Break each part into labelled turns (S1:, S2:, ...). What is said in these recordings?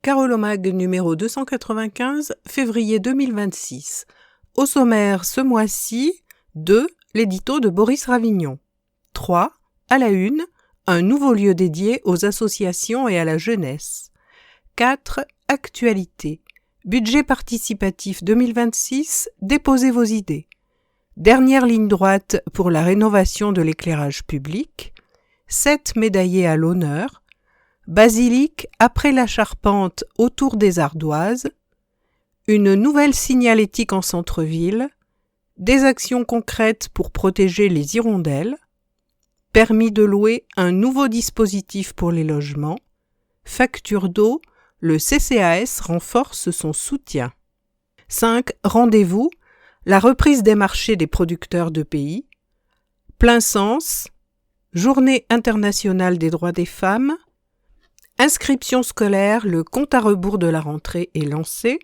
S1: Carolomag numéro 295, février 2026. Au sommaire ce mois-ci, 2. L'édito de Boris Ravignon. 3. À la une, un nouveau lieu dédié aux associations et à la jeunesse. 4. Actualité. Budget participatif 2026, déposez vos idées. Dernière ligne droite pour la rénovation de l'éclairage public. 7 médaillés à l'honneur. Basilique après la charpente autour des ardoises. Une nouvelle signalétique en centre-ville. Des actions concrètes pour protéger les hirondelles. Permis de louer un nouveau dispositif pour les logements. Facture d'eau, le CCAS renforce son soutien. 5. Rendez-vous, la reprise des marchés des producteurs de pays. Plein sens, Journée internationale des droits des femmes. Inscription scolaire, le compte à rebours de la rentrée est lancé.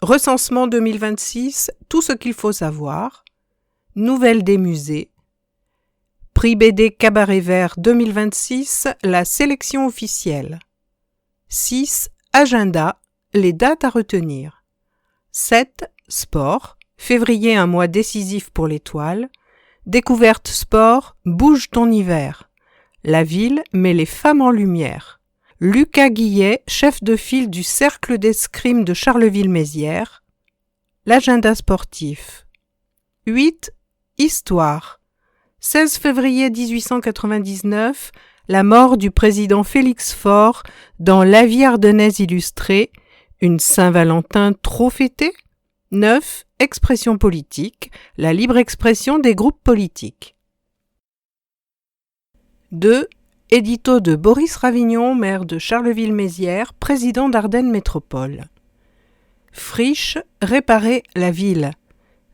S1: Recensement 2026, tout ce qu'il faut savoir. Nouvelles des musées. Prix BD Cabaret Vert 2026, la sélection officielle. 6. Agenda, les dates à retenir. 7. Sport, février un mois décisif pour l'étoile. Découverte sport, bouge ton hiver. La ville met les femmes en lumière. Lucas Guillet, chef de file du Cercle d'escrime de Charleville-Mézières. L'agenda sportif. 8. Histoire. 16 février 1899, la mort du président Félix Faure dans La vie ardennaise illustrée, une Saint-Valentin trop fêtée. 9. Expression politique, la libre expression des groupes politiques. 2. Édito de Boris Ravignon, maire de Charleville-Mézières, président d'Ardennes Métropole. Friche, réparer la ville.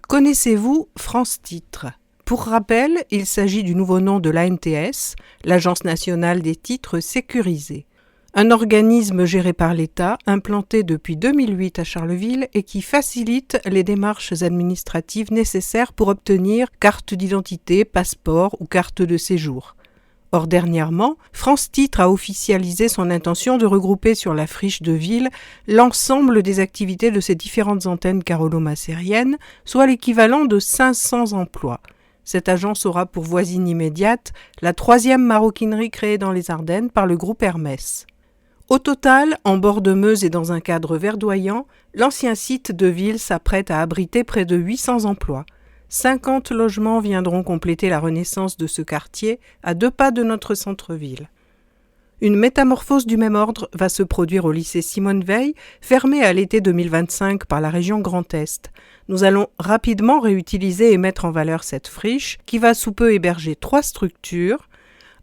S1: Connaissez-vous France Titres? Pour rappel, il s'agit du nouveau nom de l'ANTS, l'Agence nationale des titres sécurisés. Un organisme géré par l'État, implanté depuis 2008 à Charleville et qui facilite les démarches administratives nécessaires pour obtenir carte d'identité, passeport ou carte de séjour. Or, dernièrement, France Titres a officialisé son intention de regrouper sur la friche de ville l'ensemble des activités de ses différentes antennes carolo-macériennes, soit l'équivalent de 500 emplois. Cette agence aura pour voisine immédiate la 3e maroquinerie créée dans les Ardennes par le groupe Hermès. Au total, en bord de Meuse et dans un cadre verdoyant, l'ancien site de ville s'apprête à abriter près de 800 emplois. 50 logements viendront compléter la renaissance de ce quartier à 2 pas de notre centre-ville. Une métamorphose du même ordre va se produire au lycée Simone Veil, fermé à l'été 2025 par la région Grand Est. Nous allons rapidement réutiliser et mettre en valeur cette friche qui va sous peu héberger 3 structures,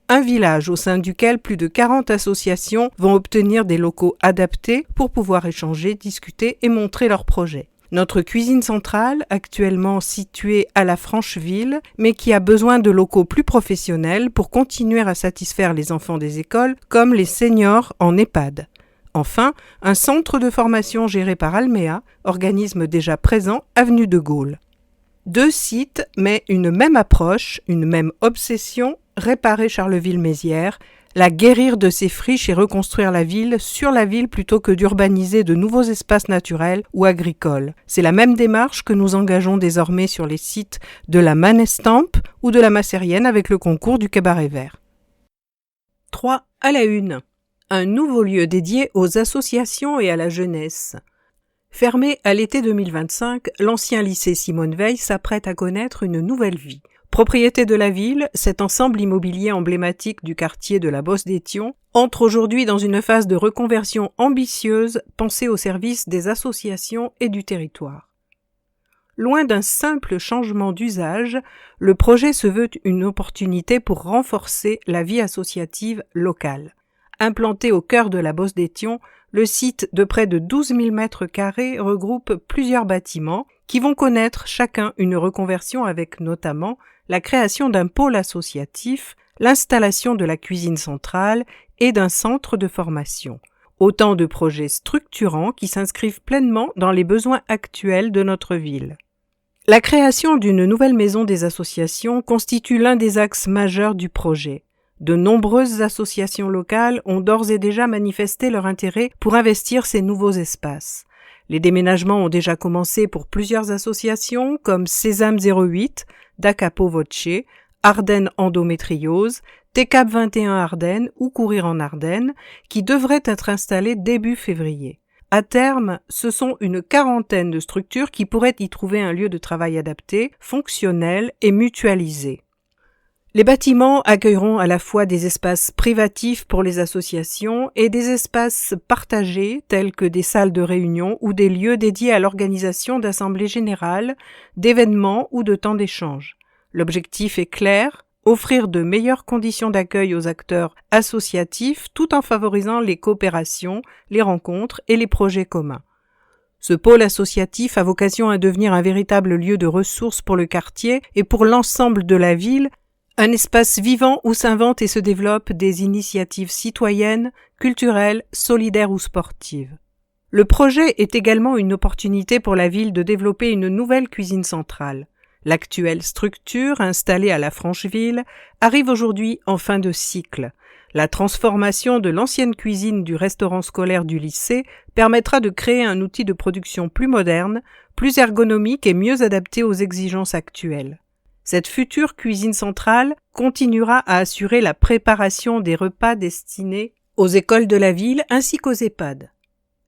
S1: un village au sein duquel plus de 40 associations vont obtenir des locaux adaptés pour pouvoir échanger, discuter et montrer leurs projets. Notre cuisine centrale, actuellement située à la Francheville, mais qui a besoin de locaux plus professionnels pour continuer à satisfaire les enfants des écoles comme les seniors en EHPAD. Enfin, un centre de formation géré par Alméa, organisme déjà présent, avenue de Gaulle. 2 sites, mais une même approche, une même obsession, réparer Charleville-Mézières, la guérir de ses friches et reconstruire la ville sur la ville plutôt que d'urbaniser de nouveaux espaces naturels ou agricoles. C'est la même démarche que nous engageons désormais sur les sites de la Manestampe ou de la Macérienne avec le concours du Cabaret Vert. 3. À la une. Un nouveau lieu dédié aux associations et à la jeunesse. Fermé à l'été 2025, l'ancien lycée Simone Veil s'apprête à connaître une nouvelle vie. Propriété de la ville, cet ensemble immobilier emblématique du quartier de la Bosse d'Étion entre aujourd'hui dans une phase de reconversion ambitieuse pensée au service des associations et du territoire. Loin d'un simple changement d'usage, le projet se veut une opportunité pour renforcer la vie associative locale. Implanté au cœur de la Bosse d'Étion, le site de près de 12 000 m² regroupe plusieurs bâtiments qui vont connaître chacun une reconversion avec notamment la création d'un pôle associatif, l'installation de la cuisine centrale et d'un centre de formation. Autant de projets structurants qui s'inscrivent pleinement dans les besoins actuels de notre ville. La création d'une nouvelle maison des associations constitue l'un des axes majeurs du projet. De nombreuses associations locales ont d'ores et déjà manifesté leur intérêt pour investir ces nouveaux espaces. Les déménagements ont déjà commencé pour plusieurs associations comme Sésame 08, Da Capo Voce, Ardennes Endométriose, TCAP 21 Ardennes ou Courir en Ardennes, qui devraient être installés début février. À terme, ce sont une quarantaine de structures qui pourraient y trouver un lieu de travail adapté, fonctionnel et mutualisé. Les bâtiments accueilleront à la fois des espaces privatifs pour les associations et des espaces partagés tels que des salles de réunion ou des lieux dédiés à l'organisation d'assemblées générales, d'événements ou de temps d'échange. L'objectif est clair, offrir de meilleures conditions d'accueil aux acteurs associatifs tout en favorisant les coopérations, les rencontres et les projets communs. Ce pôle associatif a vocation à devenir un véritable lieu de ressources pour le quartier et pour l'ensemble de la ville, un espace vivant où s'inventent et se développent des initiatives citoyennes, culturelles, solidaires ou sportives. Le projet est également une opportunité pour la ville de développer une nouvelle cuisine centrale. L'actuelle structure, installée à la Francheville, arrive aujourd'hui en fin de cycle. La transformation de l'ancienne cuisine du restaurant scolaire du lycée permettra de créer un outil de production plus moderne, plus ergonomique et mieux adapté aux exigences actuelles. Cette future cuisine centrale continuera à assurer la préparation des repas destinés aux écoles de la ville ainsi qu'aux EHPAD.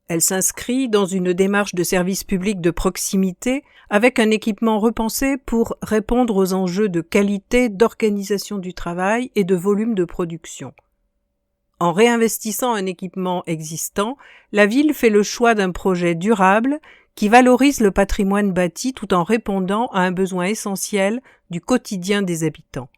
S1: Elle s'inscrit dans une démarche de service public de proximité avec un équipement repensé pour répondre aux enjeux de qualité, d'organisation du travail et de volume de production. En réinvestissant un équipement existant, la ville fait le choix d'un projet durable qui valorise le patrimoine bâti tout en répondant à un besoin essentiel du quotidien des habitants.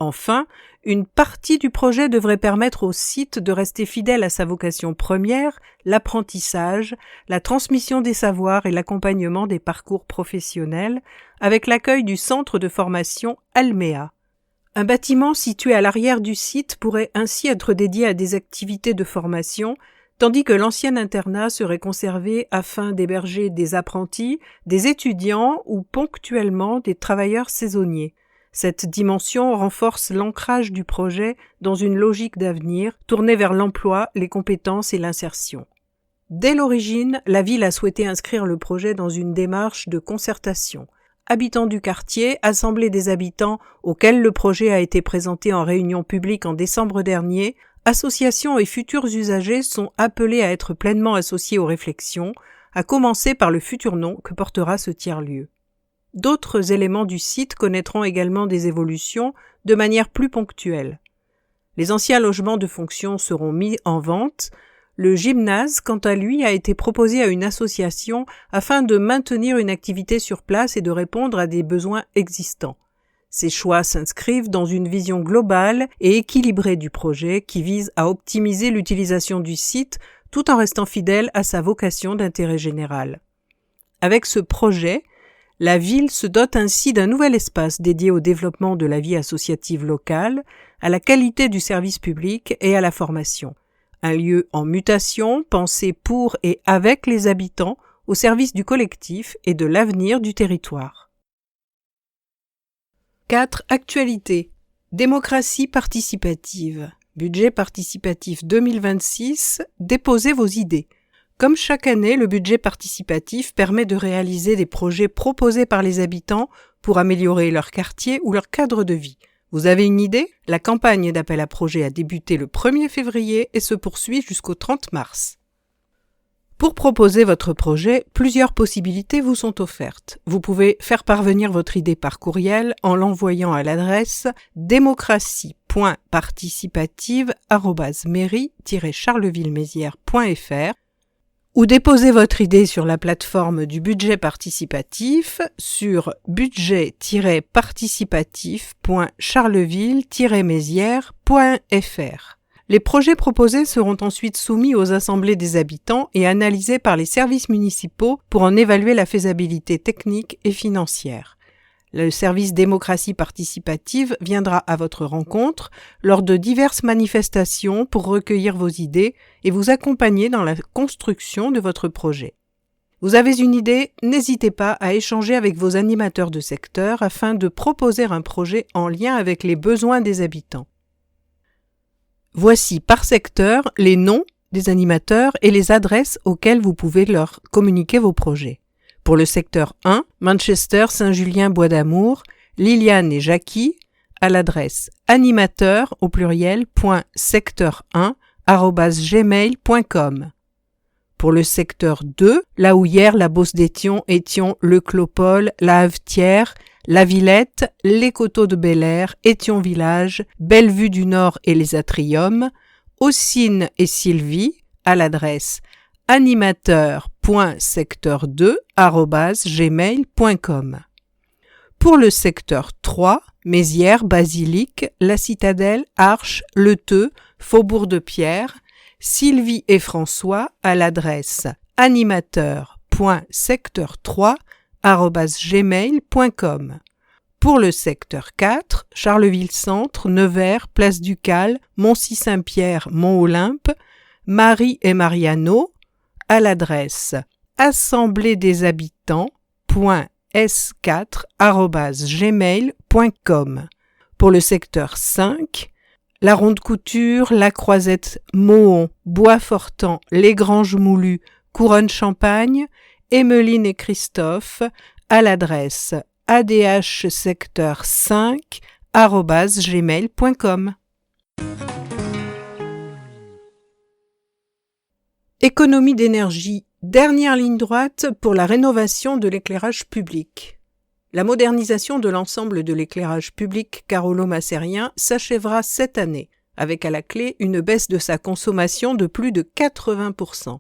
S1: Enfin, une partie du projet devrait permettre au site de rester fidèle à sa vocation première, l'apprentissage, la transmission des savoirs et l'accompagnement des parcours professionnels, avec l'accueil du centre de formation Alméa. Un bâtiment situé à l'arrière du site pourrait ainsi être dédié à des activités de formation, tandis que l'ancien internat serait conservé afin d'héberger des apprentis, des étudiants ou ponctuellement des travailleurs saisonniers. Cette dimension renforce l'ancrage du projet dans une logique d'avenir tournée vers l'emploi, les compétences et l'insertion. Dès l'origine, la ville a souhaité inscrire le projet dans une démarche de concertation. Habitants du quartier, assemblée des habitants auxquels le projet a été présenté en réunion publique en décembre dernier, associations et futurs usagers sont appelés à être pleinement associés aux réflexions, à commencer par le futur nom que portera ce tiers-lieu. D'autres éléments du site connaîtront également des évolutions de manière plus ponctuelle. Les anciens logements de fonction seront mis en vente. Le gymnase, quant à lui, a été proposé à une association afin de maintenir une activité sur place et de répondre à des besoins existants. Ces choix s'inscrivent dans une vision globale et équilibrée du projet qui vise à optimiser l'utilisation du site tout en restant fidèle à sa vocation d'intérêt général. Avec ce projet, la ville se dote ainsi d'un nouvel espace dédié au développement de la vie associative locale, à la qualité du service public et à la formation. Un lieu en mutation, pensé pour et avec les habitants, au service du collectif et de l'avenir du territoire. 4. Actualité. Démocratie participative. Budget participatif 2026. Déposez vos idées. Comme chaque année, le budget participatif permet de réaliser des projets proposés par les habitants pour améliorer leur quartier ou leur cadre de vie. Vous avez une idée ? La campagne d'appel à projets a débuté le 1er février et se poursuit jusqu'au 30 mars. Pour proposer votre projet, plusieurs possibilités vous sont offertes. Vous pouvez faire parvenir votre idée par courriel en l'envoyant à l'adresse démocratie.participative@mairie-charleville-mézières.fr ou déposer votre idée sur la plateforme du budget participatif sur budget-participatif.charleville-mézières.fr. Les projets proposés seront ensuite soumis aux assemblées des habitants et analysés par les services municipaux pour en évaluer la faisabilité technique et financière. Le service démocratie participative viendra à votre rencontre lors de diverses manifestations pour recueillir vos idées et vous accompagner dans la construction de votre projet. Vous avez une idée? N'hésitez pas à échanger avec vos animateurs de secteur afin de proposer un projet en lien avec les besoins des habitants. Voici par secteur les noms des animateurs et les adresses auxquelles vous pouvez leur communiquer vos projets. Pour le secteur 1, Manchester, Saint-Julien-Bois d'Amour, Liliane et Jackie, à l'adresse animateur au pluriel .secteur1@gmail.com. Pour le secteur 2, La Houillère, La Beauce d'Étion, Étion, Le Clopole, La Havetière, La Villette, Les Coteaux de Bel-Air, Étion Village, Bellevue du Nord et les Atriums, Ossine et Sylvie, à l'adresse animateur.secteur2@gmail.com. Pour le secteur 3, Mézières, Basilique, La Citadelle, Arches, Le Theu, Faubourg de Pierre, Sylvie et François à l'adresse animateur.secteur3@gmail.com. Pour le secteur 4, Charleville-Centre, Nevers, Place du Cal, Moncy-Saint-Pierre, Mont-Olympe, Marie et Mariano à l'adresse assembléedeshabitants.s4@gmail.com. Pour le secteur 5, La Ronde-Couture, La Croisette, Mohon, Bois-Fortan, Les Granges-Moulues, Couronne-Champagne, Emmeline et Christophe à l'adresse adhsecteur5@gmail.com. Économie d'énergie, dernière ligne droite pour la rénovation de l'éclairage public. La modernisation de l'ensemble de l'éclairage public carolo-macérien s'achèvera cette année, avec à la clé une baisse de sa consommation de plus de 80%.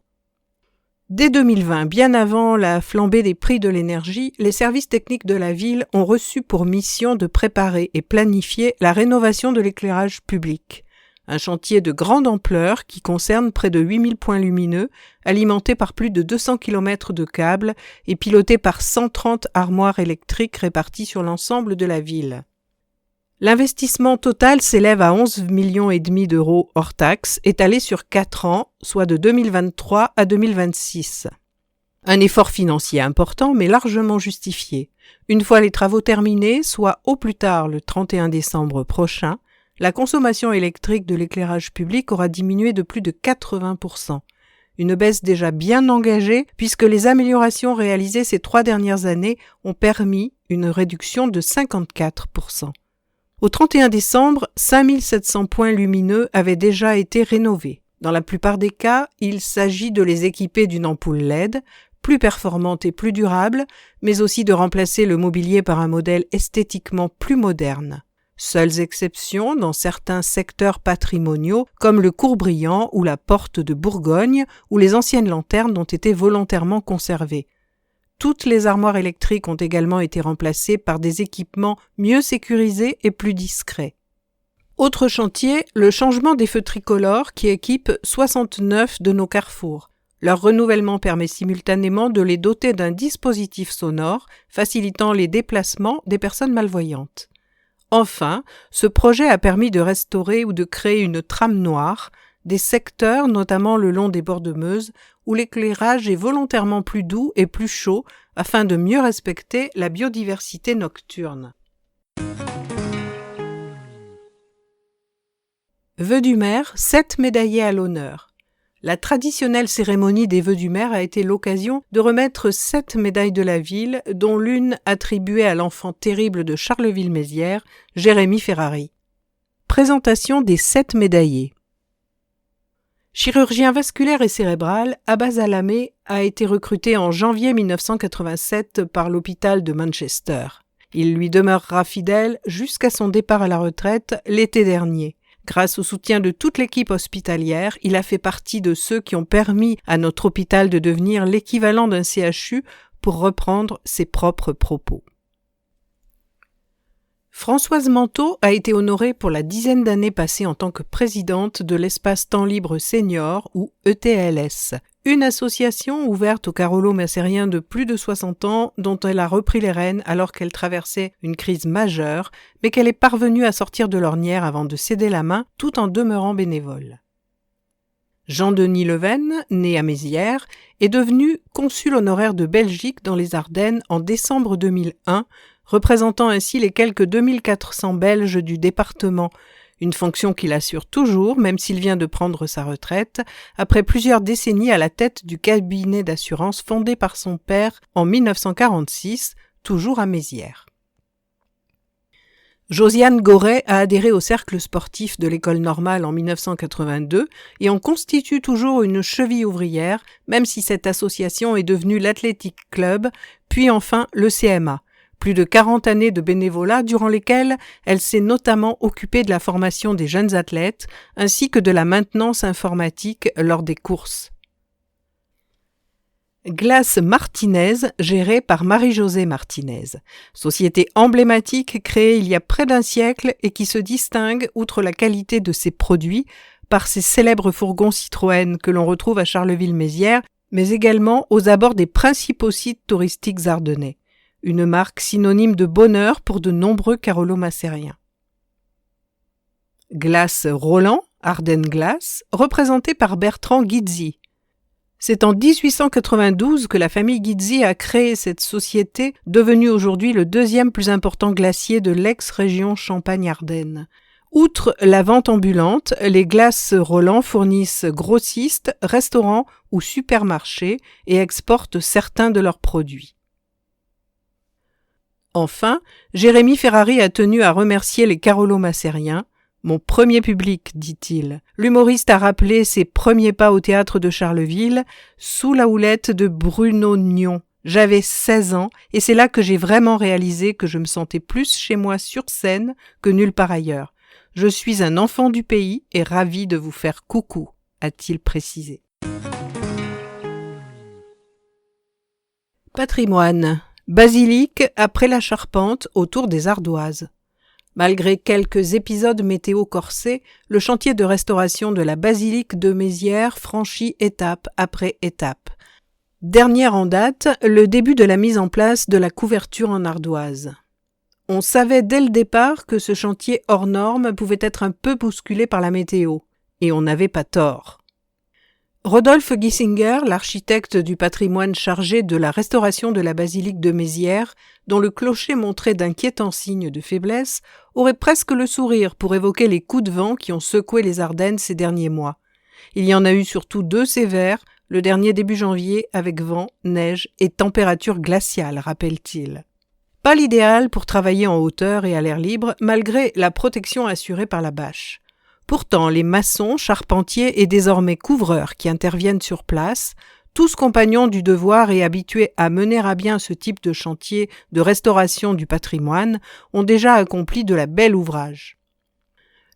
S1: Dès 2020, bien avant la flambée des prix de l'énergie, les services techniques de la ville ont reçu pour mission de préparer et planifier la rénovation de l'éclairage public. Un chantier de grande ampleur qui concerne près de 8000 points lumineux, alimentés par plus de 200 km de câbles et pilotés par 130 armoires électriques réparties sur l'ensemble de la ville. L'investissement total s'élève à 11,5 millions d'euros hors taxes, étalé sur 4 ans, soit de 2023 à 2026. Un effort financier important, mais largement justifié. Une fois les travaux terminés, soit au plus tard le 31 décembre prochain, la consommation électrique de l'éclairage public aura diminué de plus de 80%. Une baisse déjà bien engagée puisque les améliorations réalisées ces 3 dernières années ont permis une réduction de 54%. Au 31 décembre, 5700 points lumineux avaient déjà été rénovés. Dans la plupart des cas, il s'agit de les équiper d'une ampoule LED, plus performante et plus durable, mais aussi de remplacer le mobilier par un modèle esthétiquement plus moderne. Seules exceptions dans certains secteurs patrimoniaux comme le Courbriand ou la Porte de Bourgogne où les anciennes lanternes ont été volontairement conservées. Toutes les armoires électriques ont également été remplacées par des équipements mieux sécurisés et plus discrets. Autre chantier, le changement des feux tricolores qui équipent 69 de nos carrefours. Leur renouvellement permet simultanément de les doter d'un dispositif sonore facilitant les déplacements des personnes malvoyantes. Enfin, ce projet a permis de restaurer ou de créer une trame noire, des secteurs, notamment le long des bords de Meuse, où l'éclairage est volontairement plus doux et plus chaud afin de mieux respecter la biodiversité nocturne. Vœux du maire, 7 médaillés à l'honneur. La traditionnelle cérémonie des vœux du maire a été l'occasion de remettre 7 médailles de la ville, dont l'une attribuée à l'enfant terrible de Charleville-Mézières, Jérémy Ferrari. Présentation des 7 médaillés. Chirurgien vasculaire et cérébral, Abbas Alamé a été recruté en janvier 1987 par l'hôpital de Manchester. Il lui demeurera fidèle jusqu'à son départ à la retraite l'été dernier. Grâce au soutien de toute l'équipe hospitalière, il a fait partie de ceux qui ont permis à notre hôpital de devenir l'équivalent d'un CHU, pour reprendre ses propres propos. Françoise Manteau a été honorée pour la dizaine d'années passées en tant que présidente de l'Espace Temps Libre Senior, ou ETLS, une association ouverte aux carolo-macériens de plus de 60 ans dont elle a repris les rênes alors qu'elle traversait une crise majeure, mais qu'elle est parvenue à sortir de l'ornière avant de céder la main tout en demeurant bénévole. Jean-Denis Leven, né à Mézières, est devenu consul honoraire de Belgique dans les Ardennes en décembre 2001, représentant ainsi les quelques 2400 Belges du département, une fonction qu'il assure toujours, même s'il vient de prendre sa retraite, après plusieurs décennies à la tête du cabinet d'assurance fondé par son père en 1946, toujours à Mézières. Josiane Goret a adhéré au cercle sportif de l'école normale en 1982 et en constitue toujours une cheville ouvrière, même si cette association est devenue l'Athletic Club, puis enfin le CMA. Plus de 40 années de bénévolat durant lesquelles elle s'est notamment occupée de la formation des jeunes athlètes ainsi que de la maintenance informatique lors des courses. Glace Martinez, gérée par Marie-Josée Martinez. Société emblématique créée il y a près d'un siècle et qui se distingue, outre la qualité de ses produits, par ses célèbres fourgons Citroën que l'on retrouve à Charleville-Mézières, mais également aux abords des principaux sites touristiques ardennais. Une marque synonyme de bonheur pour de nombreux carolo-macériens. Glace Roland, Ardennes Glace, représentée par Bertrand Guizzi. C'est en 1892 que la famille Guizzi a créé cette société, devenue aujourd'hui le deuxième plus important glacier de l'ex-région Champagne-Ardenne. Outre la vente ambulante, les glaces Roland fournissent grossistes, restaurants ou supermarchés et exportent certains de leurs produits. Enfin, Jérémy Ferrari a tenu à remercier les carolo-macériens. « Mon premier public », dit-il. L'humoriste a rappelé ses premiers pas au théâtre de Charleville, sous la houlette de Bruno Gnon. J'avais 16 ans et c'est là que j'ai vraiment réalisé que je me sentais plus chez moi sur scène que nulle part ailleurs. Je suis un enfant du pays et ravi de vous faire coucou, a-t-il précisé. Patrimoine. Basilique après la charpente autour des ardoises. Malgré quelques épisodes météo corsés, le chantier de restauration de la basilique de Mézières franchit étape après étape. Dernière en date, le début de la mise en place de la couverture en ardoise. On savait dès le départ que ce chantier hors norme pouvait être un peu bousculé par la météo, et on n'avait pas tort. Rodolphe Giesinger, l'architecte du patrimoine chargé de la restauration de la basilique de Mézières, dont le clocher montrait d'inquiétants signes de faiblesse, aurait presque le sourire pour évoquer les coups de vent qui ont secoué les Ardennes ces derniers mois. Il y en a eu surtout 2 sévères, le dernier début janvier avec vent, neige et température glaciale, rappelle-t-il. Pas l'idéal pour travailler en hauteur et à l'air libre, malgré la protection assurée par la bâche. Pourtant, les maçons, charpentiers et désormais couvreurs qui interviennent sur place, tous compagnons du devoir et habitués à mener à bien ce type de chantier de restauration du patrimoine, ont déjà accompli de la belle ouvrage.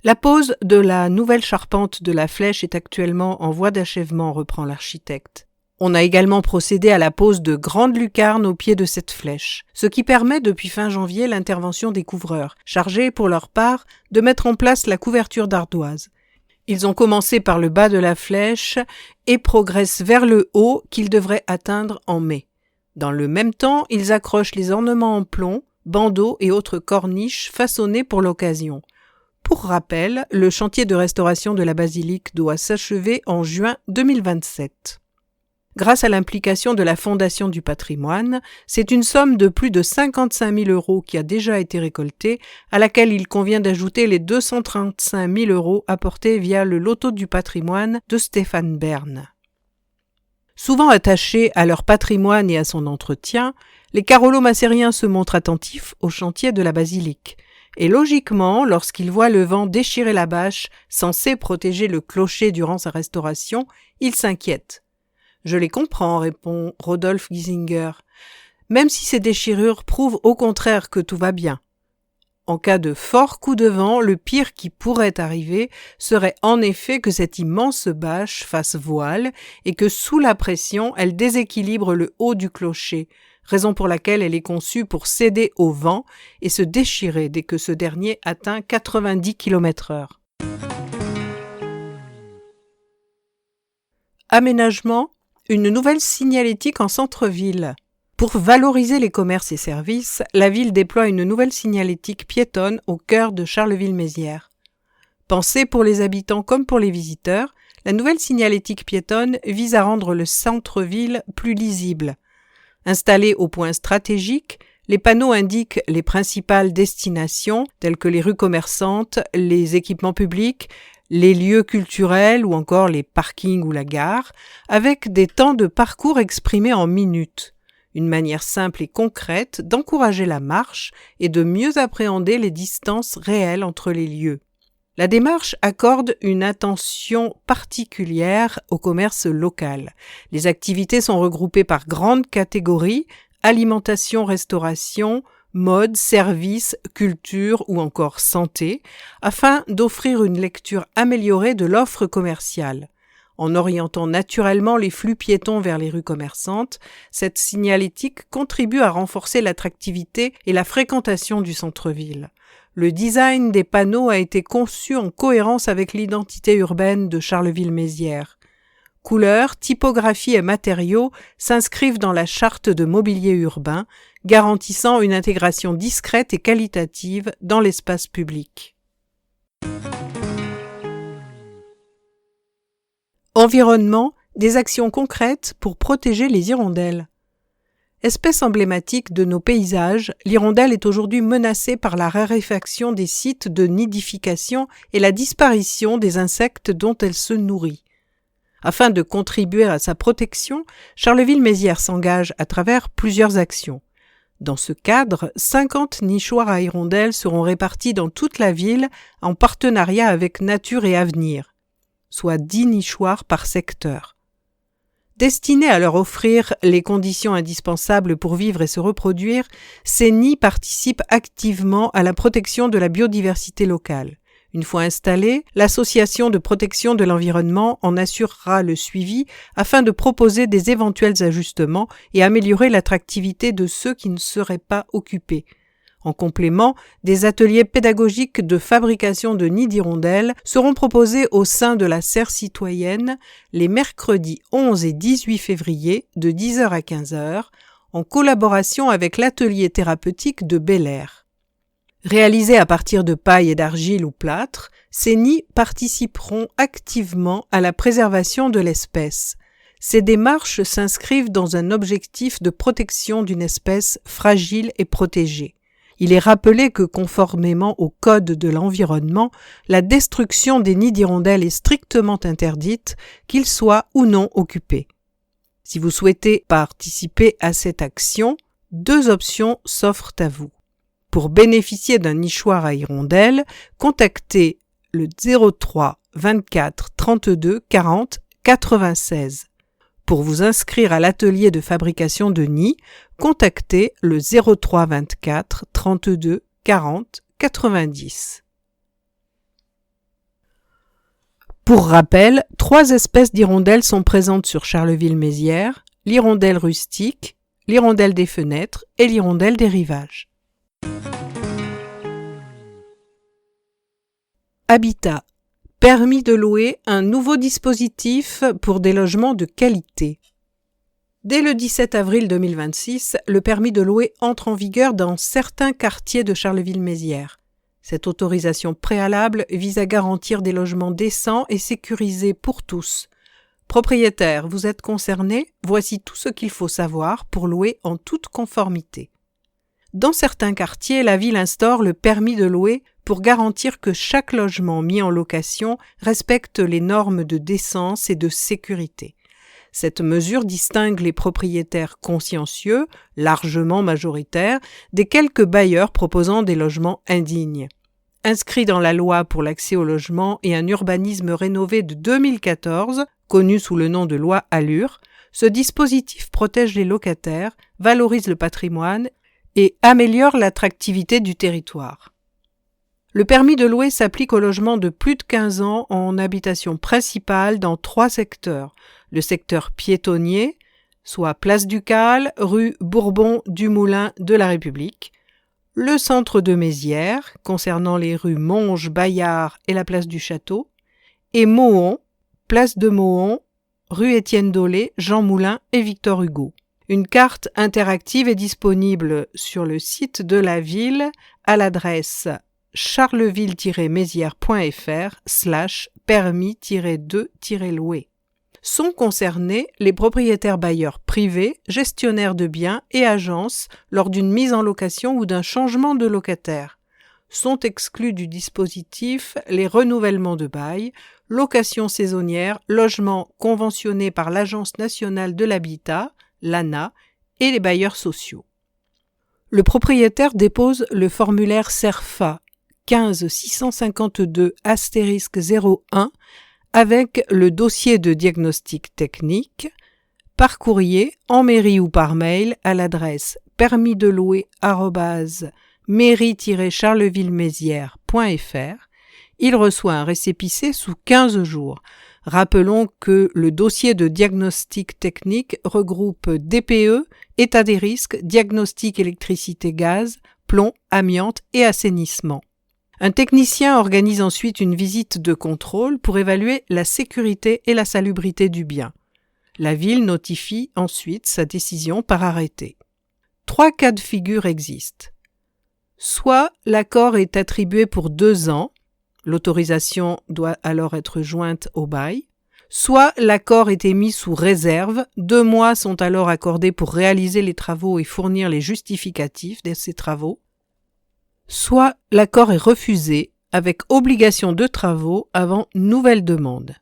S1: La pose de la nouvelle charpente de la flèche est actuellement en voie d'achèvement, reprend l'architecte. On a également procédé à la pose de grandes lucarnes au pied de cette flèche, ce qui permet depuis fin janvier l'intervention des couvreurs, chargés pour leur part de mettre en place la couverture d'ardoise. Ils ont commencé par le bas de la flèche et progressent vers le haut qu'ils devraient atteindre en mai. Dans le même temps, ils accrochent les ornements en plomb, bandeaux et autres corniches façonnés pour l'occasion. Pour rappel, le chantier de restauration de la basilique doit s'achever en juin 2027. Grâce à l'implication de la Fondation du patrimoine, c'est une somme de plus de 55 000 € qui a déjà été récoltée, à laquelle il convient d'ajouter les 235 000 € apportés via le loto du patrimoine de Stéphane Bern. Souvent attachés à leur patrimoine et à son entretien, les carolo-macériens se montrent attentifs au chantier de la basilique. Et logiquement, lorsqu'ils voient le vent déchirer la bâche censée protéger le clocher durant sa restauration, ils s'inquiètent. Je les comprends, répond Rodolphe Giesinger, même si ces déchirures prouvent au contraire que tout va bien. En cas de fort coup de vent, le pire qui pourrait arriver serait en effet que cette immense bâche fasse voile et que sous la pression, elle déséquilibre le haut du clocher, raison pour laquelle elle est conçue pour céder au vent et se déchirer dès que ce dernier atteint 90 km/h. Aménagement. Une nouvelle signalétique en centre-ville. Pour valoriser les commerces et services, la ville déploie une nouvelle signalétique piétonne au cœur de Charleville-Mézières. Pensée pour les habitants comme pour les visiteurs, La nouvelle signalétique piétonne vise à rendre le centre-ville plus lisible. Installés au point stratégique, les panneaux indiquent les principales destinations, telles que les rues commerçantes, les équipements publics, les lieux culturels ou encore les parkings ou la gare, avec des temps de parcours exprimés en minutes. Une manière simple et concrète d'encourager la marche et de mieux appréhender les distances réelles entre les lieux. La démarche accorde une attention particulière au commerce local. Les activités sont regroupées par grandes catégories: alimentation, restauration, mode, services, culture ou encore santé, afin d'offrir une lecture améliorée de l'offre commerciale. En orientant naturellement les flux piétons vers les rues commerçantes, cette signalétique contribue à renforcer l'attractivité et la fréquentation du centre-ville. Le design des panneaux a été conçu en cohérence avec l'identité urbaine de Charleville-Mézières. Couleurs, typographie et matériaux s'inscrivent dans la charte de mobilier urbain, garantissant une intégration discrète et qualitative dans l'espace public. Environnement, des actions concrètes pour protéger les hirondelles. Espèce emblématique de nos paysages, l'hirondelle est aujourd'hui menacée par la raréfaction des sites de nidification et la disparition des insectes dont elle se nourrit. Afin de contribuer à sa protection, Charleville-Mézières s'engage à travers plusieurs actions. Dans ce cadre, 50 nichoirs à hirondelles seront répartis dans toute la ville en partenariat avec Nature et Avenir, soit 10 nichoirs par secteur. Destinés à leur offrir les conditions indispensables pour vivre et se reproduire, ces nids participent activement à la protection de la biodiversité locale. Une fois installés, l'association de protection de l'environnement en assurera le suivi afin de proposer des éventuels ajustements et améliorer l'attractivité de ceux qui ne seraient pas occupés. En complément, des ateliers pédagogiques de fabrication de nids d'hirondelles seront proposés au sein de la serre citoyenne les mercredis 11 et 18 février de 10h à 15h, en collaboration avec l'atelier thérapeutique de Bel-Air. Réalisés à partir de paille et d'argile ou plâtre, ces nids participeront activement à la préservation de l'espèce. Ces démarches s'inscrivent dans un objectif de protection d'une espèce fragile et protégée. Il est rappelé que, conformément au Code de l'environnement, la destruction des nids d'hirondelles est strictement interdite, qu'ils soient ou non occupés. Si vous souhaitez participer à cette action, 2 options s'offrent à vous. Pour bénéficier d'un nichoir à hirondelles, contactez le 03 24 32 40 96. Pour vous inscrire à l'atelier de fabrication de nids, contactez le 03 24 32 40 90. Pour rappel, 3 espèces d'hirondelles sont présentes sur Charleville-Mézières: l'hirondelle rustique, l'hirondelle des fenêtres et l'hirondelle des rivages. Habitat. Permis de louer un nouveau dispositif pour des logements de qualité. Dès le 17 avril 2026, le permis de louer entre en vigueur dans certains quartiers de Charleville-Mézières. Cette autorisation préalable vise à garantir des logements décents et sécurisés pour tous. Propriétaires, vous êtes concernés? Voici tout ce qu'il faut savoir pour louer en toute conformité. Dans certains quartiers, la ville instaure le permis de louer pour garantir que chaque logement mis en location respecte les normes de décence et de sécurité. Cette mesure distingue les propriétaires consciencieux, largement majoritaires, des quelques bailleurs proposant des logements indignes. Inscrit dans la loi pour l'accès au logement et un urbanisme rénové de 2014, connu sous le nom de loi ALUR, ce dispositif protège les locataires, valorise le patrimoine et améliore l'attractivité du territoire. Le permis de louer s'applique aux logements de plus de 15 ans en habitation principale dans 3 secteurs. Le secteur piétonnier, soit Place Ducale, rue Bourbon-du-Moulin de la République. Le centre de Mézières, concernant les rues Monge, Bayard et la place du Château. Et Mohon, place de Mohon, rue Étienne Dolé, Jean Moulin et Victor Hugo. Une carte interactive est disponible sur le site de la ville à l'adresse charleville-mézières.fr/permis-2-louer. Sont concernés les propriétaires bailleurs privés, gestionnaires de biens et agences lors d'une mise en location ou d'un changement de locataire. Sont exclus du dispositif les renouvellements de bail, locations saisonnières, logements conventionnés par l'Agence nationale de l'habitat, l'ANA, et les bailleurs sociaux. Le propriétaire dépose le formulaire CERFA 15 652*01 avec le dossier de diagnostic technique par courrier, en mairie ou par mail à l'adresse permis-de-louer@mairie-charleville-mézières.fr. Il reçoit un récépissé sous 15 jours. Rappelons que le dossier de diagnostic technique regroupe DPE, état des risques, diagnostic électricité-gaz, plomb, amiante et assainissement. Un technicien organise ensuite une visite de contrôle pour évaluer la sécurité et la salubrité du bien. La ville notifie ensuite sa décision par arrêté. 3 cas de figure existent. Soit l'accord est attribué pour 2 ans, l'autorisation doit alors être jointe au bail. Soit l'accord est émis sous réserve, 2 mois sont alors accordés pour réaliser les travaux et fournir les justificatifs de ces travaux. Soit l'accord est refusé avec obligation de travaux avant nouvelle demande.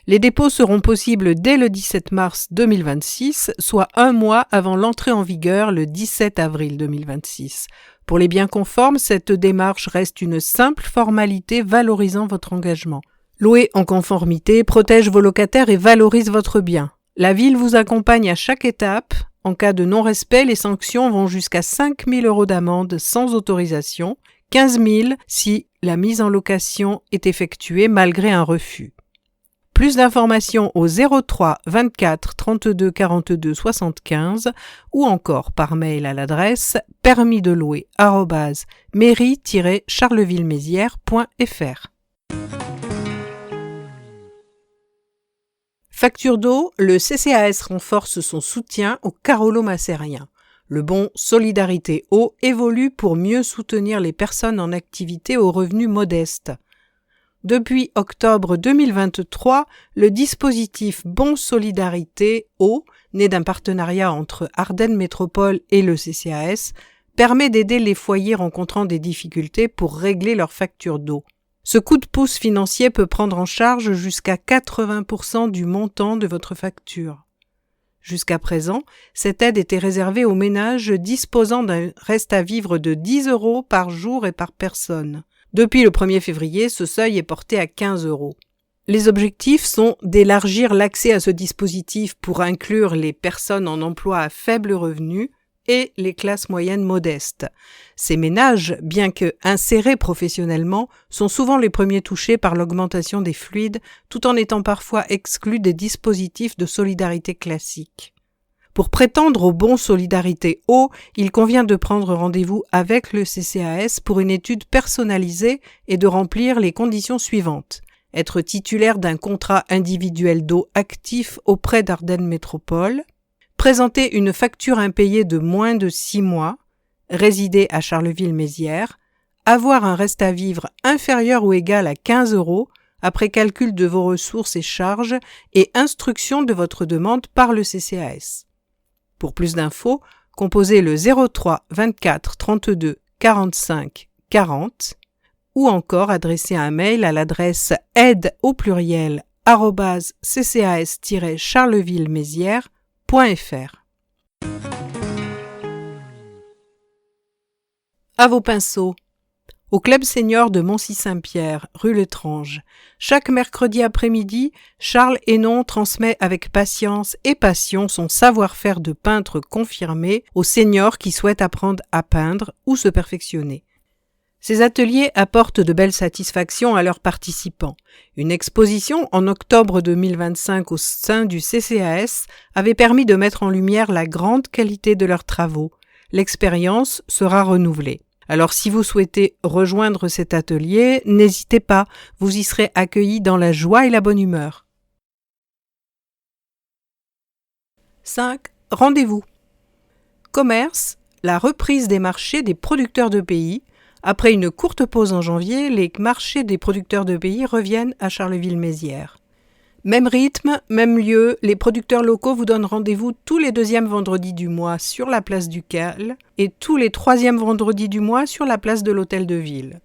S1: Les dépôts seront possibles dès le 17 mars 2026, soit 1 mois avant l'entrée en vigueur le 17 avril 2026. Pour les biens conformes, cette démarche reste une simple formalité valorisant votre engagement. Louer en conformité protège vos locataires et valorise votre bien. La ville vous accompagne à chaque étape. En cas de non-respect, les sanctions vont jusqu'à 5 000 € d'amende sans autorisation, 15 000 si la mise en location est effectuée malgré un refus. Plus d'informations au 03 24 32 42 75 ou encore par mail à l'adresse permis-de-louer@mairie-charleville-mézières.fr. Facture d'eau, le CCAS renforce son soutien aux Carolo-Massériens. Le bon Solidarité Eau évolue pour mieux soutenir les personnes en activité aux revenus modestes. Depuis octobre 2023, le dispositif Bon Solidarité Eau, né d'un partenariat entre Ardennes Métropole et le CCAS, permet d'aider les foyers rencontrant des difficultés pour régler leurs factures d'eau. Ce coup de pouce financier peut prendre en charge jusqu'à 80% du montant de votre facture. Jusqu'à présent, cette aide était réservée aux ménages disposant d'un reste à vivre de 10 € par jour et par personne. Depuis le 1er février, ce seuil est porté à 15 €. Les objectifs sont d'élargir l'accès à ce dispositif pour inclure les personnes en emploi à faible revenu et les classes moyennes modestes. Ces ménages, bien que insérés professionnellement, sont souvent les premiers touchés par l'augmentation des fluides, tout en étant parfois exclus des dispositifs de solidarité classiques. Pour prétendre au bon Solidarité Eau, il convient de prendre rendez-vous avec le CCAS pour une étude personnalisée et de remplir les conditions suivantes. Être titulaire d'un contrat individuel d'eau actif auprès d'Ardennes Métropole, présenter une facture impayée de moins de 6 mois, résider à Charleville-Mézières, avoir un reste à vivre inférieur ou égal à 15 € après calcul de vos ressources et charges et instruction de votre demande par le CCAS. Pour plus d'infos, composez le 03 24 32 45 40 ou encore adressez un mail à l'adresse aide@ccas-charleville-mézières.fr. À vos pinceaux. Au Club Senior de Moncy-Saint-Pierre, rue Letrange, chaque mercredi après-midi, Charles Hénon transmet avec patience et passion son savoir-faire de peintre confirmé aux seniors qui souhaitent apprendre à peindre ou se perfectionner. Ces ateliers apportent de belles satisfactions à leurs participants. Une exposition en octobre 2025 au sein du CCAS avait permis de mettre en lumière la grande qualité de leurs travaux. L'expérience sera renouvelée. Alors si vous souhaitez rejoindre cet atelier, n'hésitez pas, vous y serez accueillis dans la joie et la bonne humeur. 5. Rendez-vous. Commerce, la reprise des marchés des producteurs de pays, Après une courte pause en janvier, les marchés des producteurs de pays reviennent à Charleville-Mézières. Même rythme, même lieu, les producteurs locaux vous donnent rendez-vous tous les 2e vendredis du mois sur la place du Cal et tous les 3e vendredis du mois sur la place de l'Hôtel de Ville.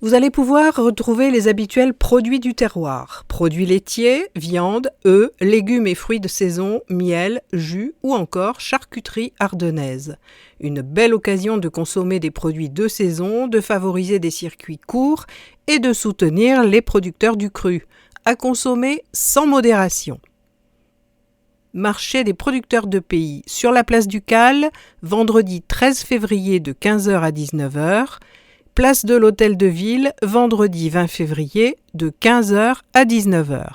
S1: Vous allez pouvoir retrouver les habituels produits du terroir, produits laitiers, viande, œufs, légumes et fruits de saison, miel, jus ou encore charcuterie ardennaise. Une belle occasion de consommer des produits de saison, de favoriser des circuits courts et de soutenir les producteurs du cru, à consommer sans modération. Marché des producteurs de pays sur la place du Cal, vendredi 13 février de 15h à 19h, place de l'Hôtel de Ville, vendredi 20 février de 15h à 19h.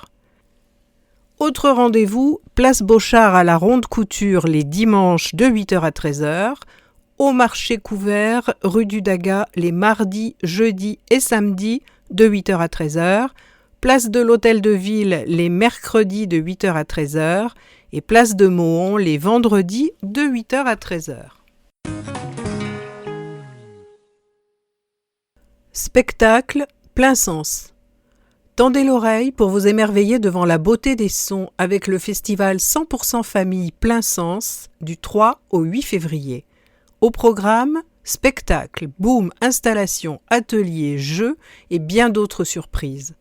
S1: Autre rendez-vous, place Beauchard à la Ronde Couture les dimanches de 8h à 13h, au marché couvert rue du Daga les mardis, jeudis et samedis de 8h à 13h, place de l'Hôtel de Ville les mercredis de 8h à 13h et place de Mohon les vendredis de 8h à 13h. Spectacle plein sens. Tendez l'oreille pour vous émerveiller devant la beauté des sons avec le festival 100% famille plein sens du 3 au 8 février. Au programme, spectacle, boom, installation, ateliers, jeux et bien d'autres surprises.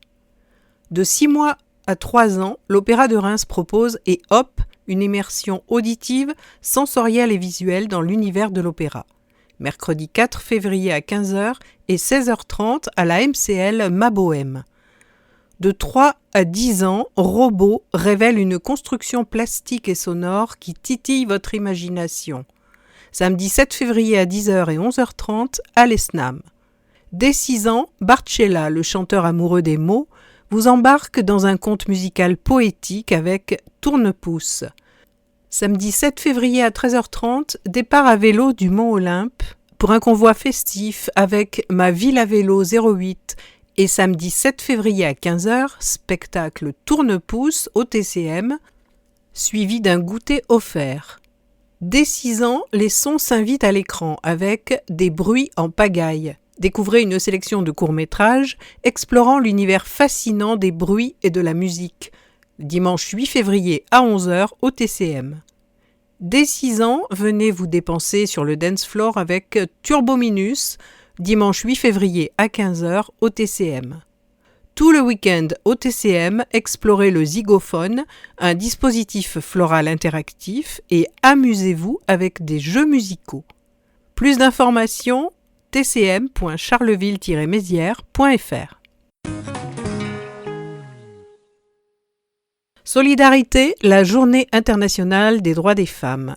S1: De 6 mois à 3 ans, l'Opéra de Reims propose et hop, une immersion auditive, sensorielle et visuelle dans l'univers de l'opéra. Mercredi 4 février à 15h et 16h30 à la MCL Ma Bohème. De 3 à 10 ans, Robot révèle une construction plastique et sonore qui titille votre imagination. Samedi 7 février à 10h et 11h30 à l'ESNAM. Dès 6 ans, Barcella, le chanteur amoureux des mots, vous embarque dans un conte musical poétique avec Tourne-pouce. Samedi 7 février à 13h30, départ à vélo du Mont Olympe pour un convoi festif avec Ma ville à vélo 08 et samedi 7 février à 15h, spectacle Tourne-pouce au TCM, suivi d'un goûter offert. Dès 6 ans, les sons s'invitent à l'écran avec Des bruits en pagaille. Découvrez une sélection de courts-métrages explorant l'univers fascinant des bruits et de la musique. Dimanche 8 février à 11h au TCM. Dès 6 ans, venez vous dépenser sur le dance floor avec Turbominus, dimanche 8 février à 15h au TCM. Tout le week-end au TCM, explorez le Zygophone, un dispositif floral interactif, et amusez-vous avec des jeux musicaux. Plus d'informations, tcm.charleville-mézières.fr. Solidarité, la Journée internationale des droits des femmes.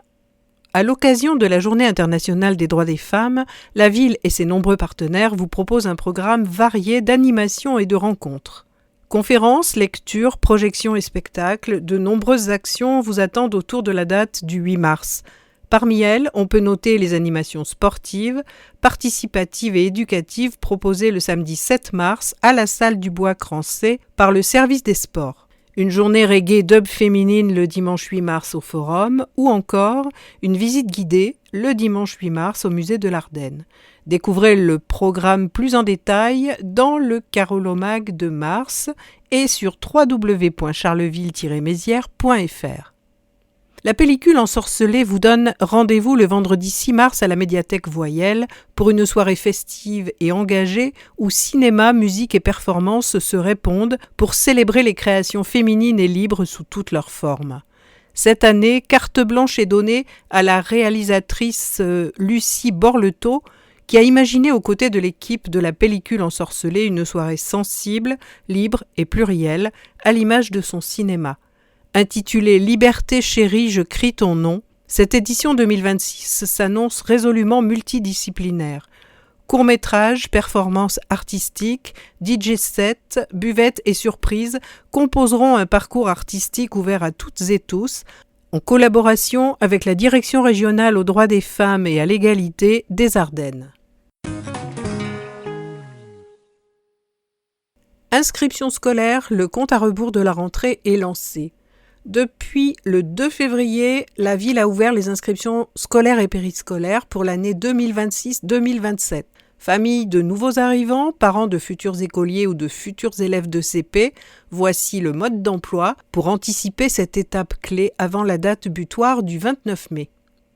S1: À l'occasion de la Journée internationale des droits des femmes, la ville et ses nombreux partenaires vous proposent un programme varié d'animations et de rencontres. Conférences, lectures, projections et spectacles, de nombreuses actions vous attendent autour de la date du 8 mars. Parmi elles, on peut noter les animations sportives, participatives et éducatives proposées le samedi 7 mars à la salle du Bois Crancé par le service des sports. Une journée reggae dub féminine le dimanche 8 mars au Forum ou encore une visite guidée le dimanche 8 mars au musée de l'Ardenne. Découvrez le programme plus en détail dans le Carolomag de mars et sur www.charleville-mézières.fr. La pellicule Ensorcelée vous donne rendez-vous le vendredi 6 mars à la médiathèque Voyelle pour une soirée festive et engagée où cinéma, musique et performance se répondent pour célébrer les créations féminines et libres sous toutes leurs formes. Cette année, carte blanche est donnée à la réalisatrice Lucie Borletot qui a imaginé aux côtés de l'équipe de la pellicule Ensorcelée une soirée sensible, libre et plurielle à l'image de son cinéma. Intitulée « Liberté chérie, je crie ton nom », cette édition 2026 s'annonce résolument multidisciplinaire. Courts-métrages, performances artistiques, DJ set, buvettes et surprises composeront un parcours artistique ouvert à toutes et tous, en collaboration avec la Direction régionale aux droits des femmes et à l'égalité des Ardennes. Inscription scolaire, le compte à rebours de la rentrée est lancé. Depuis le 2 février, la ville a ouvert les inscriptions scolaires et périscolaires pour l'année 2026-2027. Famille de nouveaux arrivants, parents de futurs écoliers ou de futurs élèves de CP, voici le mode d'emploi pour anticiper cette étape clé avant la date butoir du 29 mai.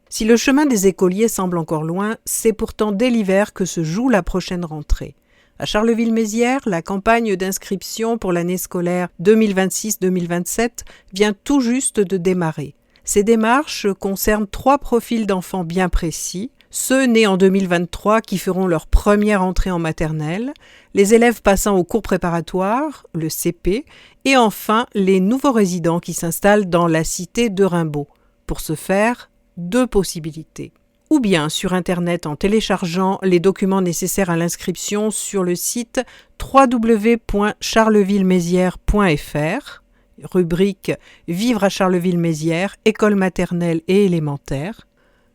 S1: Si le chemin des écoliers semble encore loin, c'est pourtant dès l'hiver que se joue la prochaine rentrée. À Charleville-Mézières, la campagne d'inscription pour l'année scolaire 2026-2027 vient tout juste de démarrer. Ces démarches concernent 3 profils d'enfants bien précis. Ceux nés en 2023 qui feront leur première entrée en maternelle, les élèves passant au cours préparatoire, le CP, et enfin les nouveaux résidents qui s'installent dans la cité de Rimbaud. Pour ce faire, 2 possibilités. Ou bien sur Internet en téléchargeant les documents nécessaires à l'inscription sur le site www.charlevillemézières.fr, rubrique « Vivre à Charleville-Mézières, école maternelle et élémentaire ».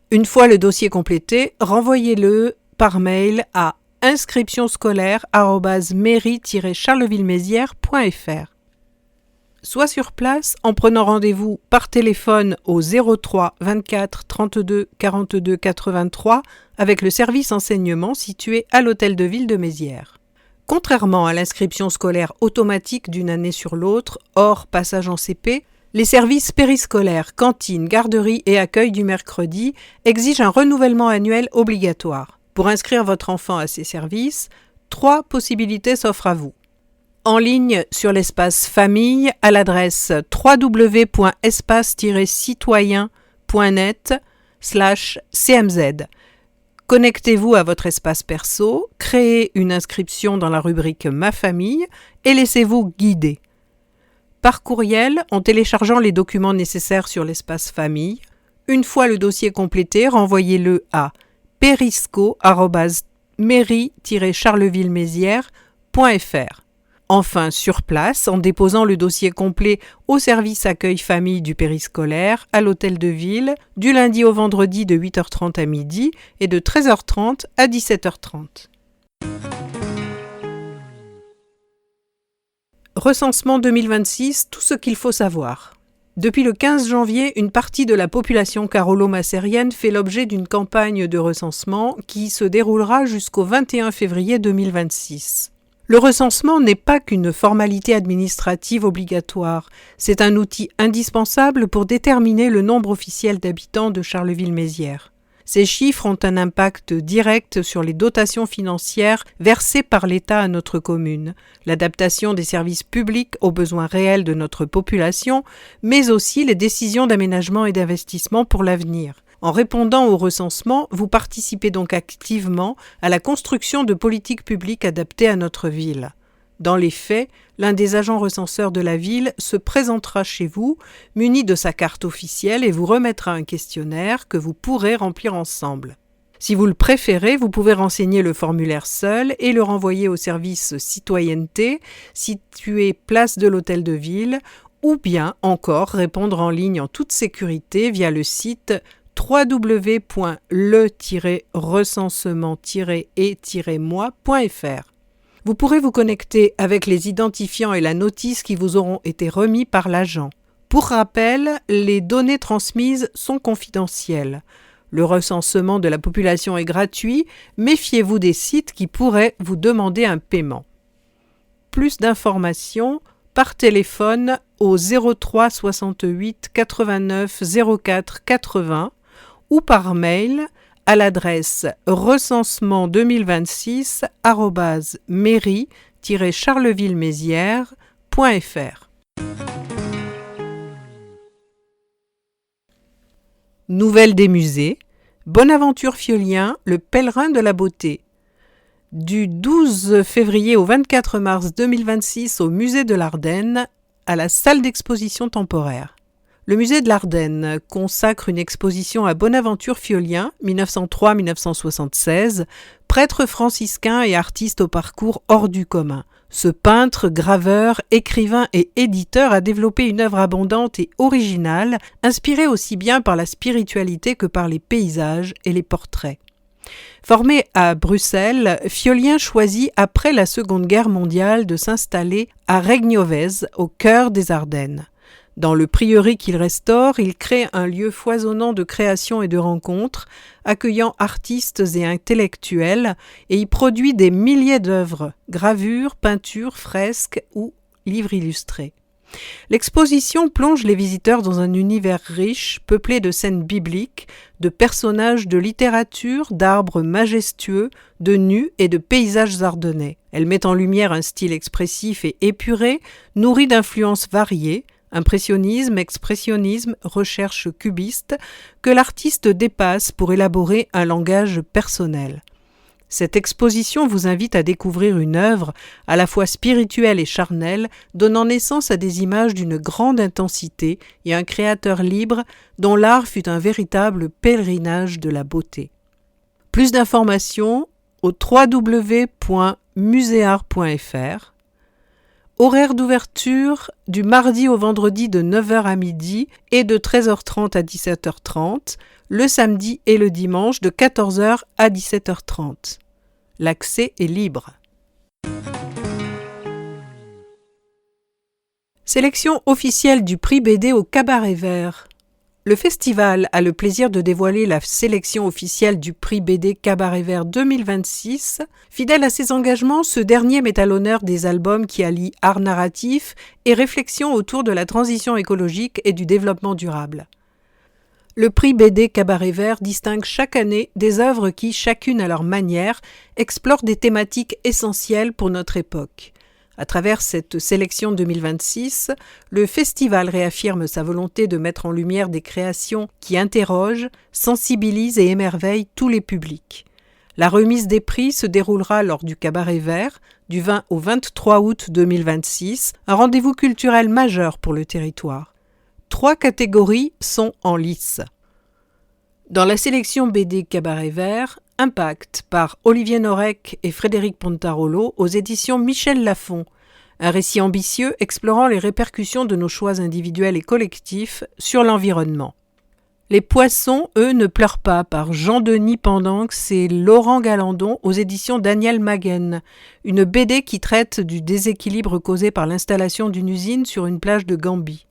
S1: Une fois le dossier complété, renvoyez-le par mail à inscriptionscolaire@mairie-charlevillemézières.fr. Soit sur place en prenant rendez-vous par téléphone au 03 24 32 42 83 avec le service enseignement situé à l'hôtel de ville de Mézières. Contrairement à l'inscription scolaire automatique d'une année sur l'autre, hors passage en CP, les services périscolaires, cantine, garderie et accueil du mercredi exigent un renouvellement annuel obligatoire. Pour inscrire votre enfant à ces services, 3 possibilités s'offrent à vous. En ligne sur l'espace famille à l'adresse www.espace-citoyen.net/cmz. Connectez-vous à votre espace perso, créez une inscription dans la rubrique Ma famille et laissez-vous guider. Par courriel, en téléchargeant les documents nécessaires sur l'espace famille. Une fois le dossier complété, renvoyez-le à perisco@mairie-charlevillemézières.fr. Enfin, sur place, en déposant le dossier complet au service accueil famille du périscolaire, à l'hôtel de ville, du lundi au vendredi de 8h30 à midi et de 13h30 à 17h30. Recensement 2026, tout ce qu'il faut savoir. Depuis le 15 janvier, une partie de la population carolo-macérienne fait l'objet d'une campagne de recensement qui se déroulera jusqu'au 21 février 2026. Le recensement n'est pas qu'une formalité administrative obligatoire, c'est un outil indispensable pour déterminer le nombre officiel d'habitants de Charleville-Mézières. Ces chiffres ont un impact direct sur les dotations financières versées par l'État à notre commune, l'adaptation des services publics aux besoins réels de notre population, mais aussi les décisions d'aménagement et d'investissement pour l'avenir. En répondant au recensement, vous participez donc activement à la construction de politiques publiques adaptées à notre ville. Dans les faits, l'un des agents recenseurs de la ville se présentera chez vous, muni de sa carte officielle et vous remettra un questionnaire que vous pourrez remplir ensemble. Si vous le préférez, vous pouvez renseigner le formulaire seul et le renvoyer au service citoyenneté, situé place de l'hôtel de ville, ou bien encore répondre en ligne en toute sécurité via le site www.le-recensement-et-moi.fr. Vous pourrez vous connecter avec les identifiants et la notice qui vous auront été remis par l'agent. Pour rappel, les données transmises sont confidentielles. Le recensement de la population est gratuit, méfiez-vous des sites qui pourraient vous demander un paiement. Plus d'informations par téléphone au 03 68 89 04 80 ou par mail à l'adresse recensement2026@mairie-charlevillemézières.fr. Nouvelle des musées. Bonaventure Fiolien, le pèlerin de la beauté. Du 12 février au 24 mars 2026 au musée de l'Ardenne, à la salle d'exposition temporaire. Le musée de l'Ardenne consacre une exposition à Bonaventure Fiolien, 1903-1976, prêtre franciscain et artiste au parcours hors du commun. Ce peintre, graveur, écrivain et éditeur a développé une œuvre abondante et originale, inspirée aussi bien par la spiritualité que par les paysages et les portraits. Formé à Bruxelles, Fiolien choisit après la Seconde Guerre mondiale de s'installer à Regnovez, au cœur des Ardennes. Dans le prieuré qu'il restaure, il crée un lieu foisonnant de création et de rencontres, accueillant artistes et intellectuels, et y produit des milliers d'œuvres, gravures, peintures, fresques ou livres illustrés. L'exposition plonge les visiteurs dans un univers riche, peuplé de scènes bibliques, de personnages de littérature, d'arbres majestueux, de nus et de paysages ardennais. Elle met en lumière un style expressif et épuré, nourri d'influences variées, impressionnisme, expressionnisme, recherche cubiste, que l'artiste dépasse pour élaborer un langage personnel. Cette exposition vous invite à découvrir une œuvre à la fois spirituelle et charnelle, donnant naissance à des images d'une grande intensité et un créateur libre dont l'art fut un véritable pèlerinage de la beauté. Plus d'informations au www.museart.fr. Horaire d'ouverture du mardi au vendredi de 9h à midi et de 13h30 à 17h30, le samedi et le dimanche de 14h à 17h30. L'accès est libre. Sélection officielle du prix BD au Cabaret Vert. Le festival a le plaisir de dévoiler la sélection officielle du prix BD Cabaret Vert 2026. Fidèle à ses engagements, ce dernier met à l'honneur des albums qui allient art narratif et réflexion autour de la transition écologique et du développement durable. Le prix BD Cabaret Vert distingue chaque année des œuvres qui, chacune à leur manière, explorent des thématiques essentielles pour notre époque. À travers cette sélection 2026, le festival réaffirme sa volonté de mettre en lumière des créations qui interrogent, sensibilisent et émerveillent tous les publics. La remise des prix se déroulera lors du Cabaret Vert, du 20 au 23 août 2026, un rendez-vous culturel majeur pour le territoire. 3 catégories sont en lice. Dans la sélection BD Cabaret Vert, Impact par Olivier Norek et Frédéric Pontarolo aux éditions Michel Lafon. Un récit ambitieux explorant les répercussions de nos choix individuels et collectifs sur l'environnement. Les poissons, eux, ne pleurent pas par Jean-Denis Pendanx et Laurent Galandon aux éditions Daniel Maguen. Une BD qui traite du déséquilibre causé par l'installation d'une usine sur une plage de Gambie.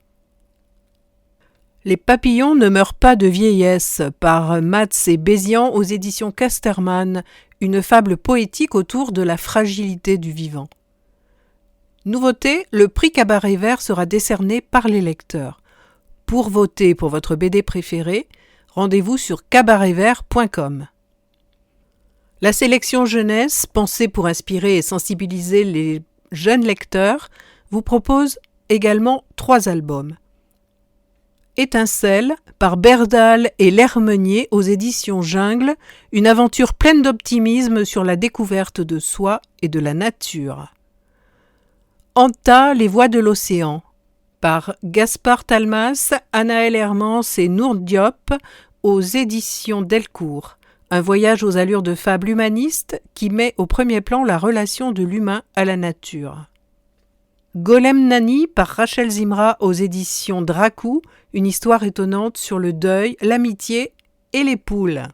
S1: Les papillons ne meurent pas de vieillesse par Mats et Bézian aux éditions Casterman, une fable poétique autour de la fragilité du vivant. Nouveauté, le prix Cabaret Vert sera décerné par les lecteurs. Pour voter pour votre BD préférée, rendez-vous sur cabaretvert.com. La sélection jeunesse, pensée pour inspirer et sensibiliser les jeunes lecteurs, vous propose également 3 albums. Étincelle par Berdal et L'Hermenier aux éditions Jungle, une aventure pleine d'optimisme sur la découverte de soi et de la nature. Anta, les voix de l'océan par Gaspard Talmas, Anaël Hermans et Nour Diop aux éditions Delcourt. Un voyage aux allures de fable humaniste qui met au premier plan la relation de l'humain à la nature. Golem Nani par Rachel Zimra aux éditions Dracou, une histoire étonnante sur le deuil, l'amitié et les poules.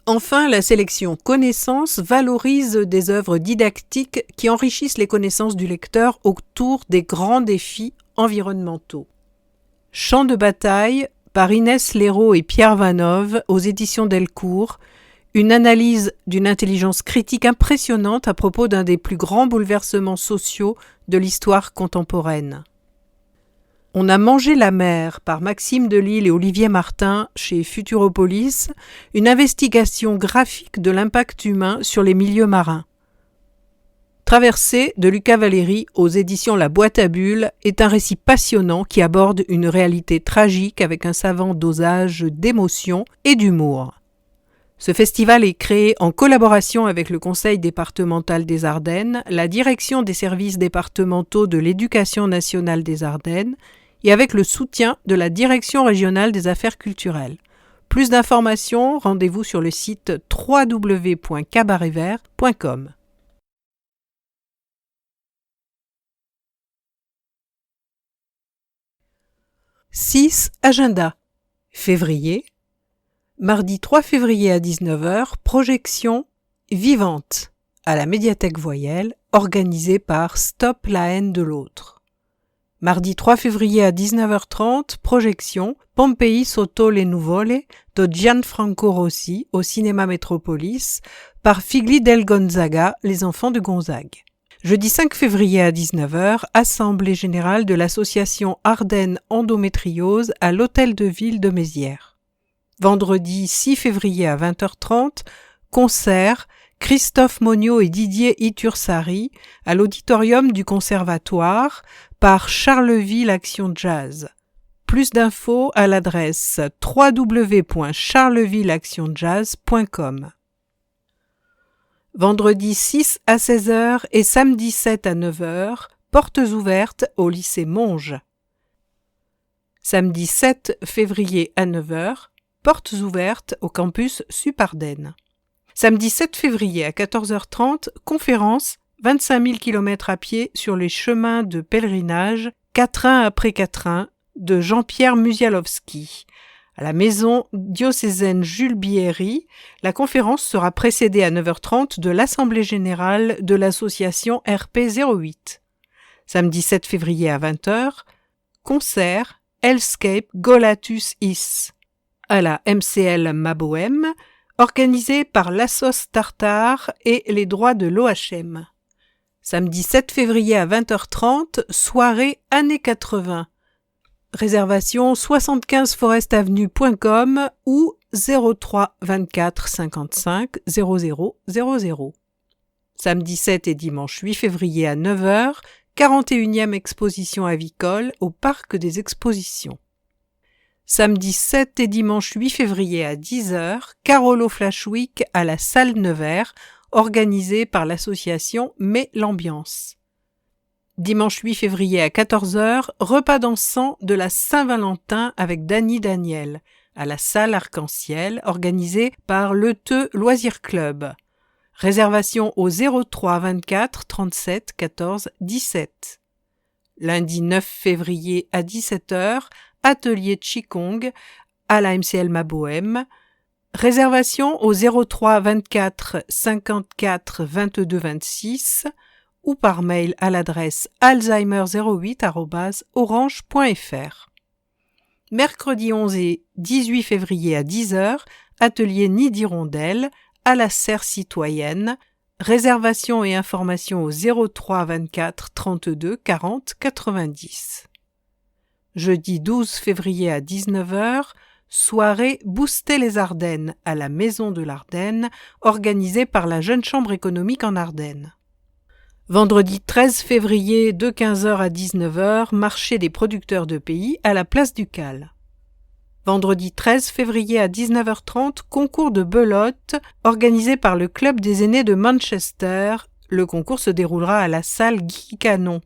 S1: Enfin, la sélection Connaissances valorise des œuvres didactiques qui enrichissent les connaissances du lecteur autour des grands défis environnementaux. Champ de bataille par Inès Léraud et Pierre Vanove aux éditions Delcourt, une analyse d'une intelligence critique impressionnante à propos d'un des plus grands bouleversements sociaux de l'histoire contemporaine. On a mangé la mer par Maxime Delisle et Olivier Martin chez Futuropolis, une investigation graphique de l'impact humain sur les milieux marins. Traversée de Lucas Valéry aux éditions La Boîte à Bulles est un récit passionnant qui aborde une réalité tragique avec un savant dosage d'émotion et d'humour. Ce festival est créé en collaboration avec le Conseil départemental des Ardennes, la Direction des services départementaux de l'Éducation nationale des Ardennes et avec le soutien de la Direction régionale des affaires culturelles. Plus d'informations, rendez-vous sur le site www.cabaretvert.com. « 6. Agenda. Février. Mardi 3 février à 19h, projection vivante à la médiathèque Voyelle, organisée par Stop la haine de l'autre. Mardi 3 février à 19h30, projection Pompei sotto le nuvole de Gianfranco Rossi au cinéma Métropolis par Figli del Gonzaga, les enfants de Gonzague. Jeudi 5 février à 19h, assemblée générale de l'association Ardennes Endométriose à l'Hôtel de Ville de Mézières. Vendredi 6 février à 20h30, concert Christophe Monio et Didier Itursari à l'auditorium du Conservatoire par Charleville Action Jazz. Plus d'infos à l'adresse www.charlevilleactionjazz.com. Vendredi 6 à 16h et samedi 7 à 9h, portes ouvertes au lycée Monge. Samedi 7 février à 9h, portes ouvertes au campus Sup-Ardennes. Samedi 7 février à 14h30, conférence 25 000 km à pied sur les chemins de pèlerinage, quatrain après quatrain, de Jean-Pierre Musialowski. À la maison diocésaine Jules Bierry, la conférence sera précédée à 9h30 de l'Assemblée générale de l'association RP08. Samedi 7 février à 20h, concert Hellscape Golatus Is à la MCL Mabohem, organisé par l'Assos Tartare et les droits de l'OHM. Samedi 7 février à 20h30, soirée années 80. Réservation 75forestavenue.com ou 03 24 55 00 00. Samedi 7 et dimanche 8 février à 9h, 41e exposition avicole au Parc des Expositions. Samedi 7 et dimanche 8 février à 10h, Carolo Flash Week à la Salle Nevers, organisée par l'association Mais l'Ambiance. Dimanche 8 février à 14h, repas dansant de la Saint-Valentin avec Dany Daniel, à la Salle Arc-en-Ciel, organisée par le Teux Loisir Club. Réservation au 03 24 37 14 17. Lundi 9 février à 17h, atelier Qigong à la MCL Mabohem. Réservation au 03 24 54 22 26 ou par mail à l'adresse alzheimer08@orange.fr. Mercredi 11 et 18 février à 10h, atelier Nid d'Hirondelle à la Serre citoyenne. Réservation et information au 03 24 32 40 90. Jeudi 12 février à 19h, soirée Booster les Ardennes à la Maison de l'Ardenne, organisée par la Jeune Chambre économique en Ardennes. Vendredi 13 février de 15h à 19h, marché des producteurs de pays à la place du Cal. Vendredi 13 février à 19h30, concours de belote organisé par le Club des aînés de Manchester. Le concours se déroulera à la salle Guy Canon.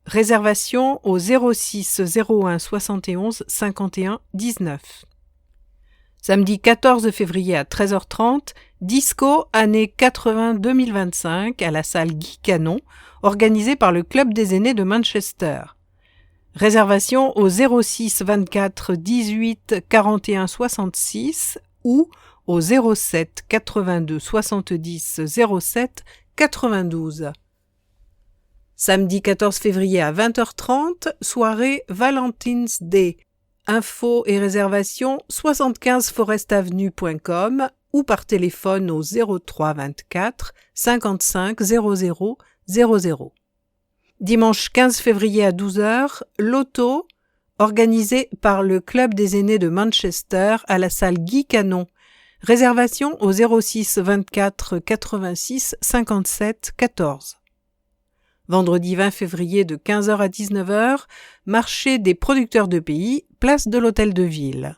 S1: Réservation au 06 01 71 51 19. Samedi 14 février à 13h30, Disco année 80-2025 à la salle Guy Canon, organisé par le Club des aînés de Manchester. Réservation au 06 24 18 41 66 ou au 07 82 70 07 92. Samedi 14 février à 20h30, soirée Valentine's Day. Infos et réservations 75forestavenue.com ou par téléphone au 03 24 55 00 00. Dimanche 15 février à 12h, loto, organisé par le Club des aînés de Manchester à la salle Guy Canon. Réservation au 06 24 86 57 14. Vendredi 20 février de 15h à 19h, marché des producteurs de pays, place de l'Hôtel de Ville.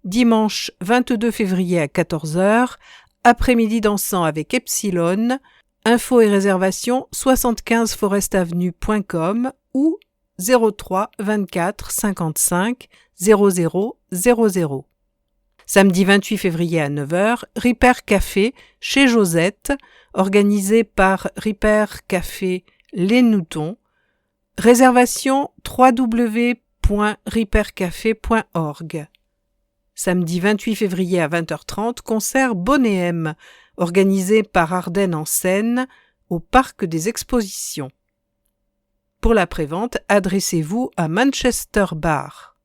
S1: Dimanche 22 février à 14h, après-midi dansant avec Epsilon. Infos et réservations 75forestavenue.com ou 03 24 55 00 00. Samedi 28 février à 9h, Ripper Café chez Josette, organisé par Ripper Café Les Noutons. Réservation www.rippercafé.org. Samedi 28 février à 20h30, concert Bonéem, organisé par Ardennes en Seine, au Parc des Expositions. Pour la prévente, adressez-vous à Manchester Bar.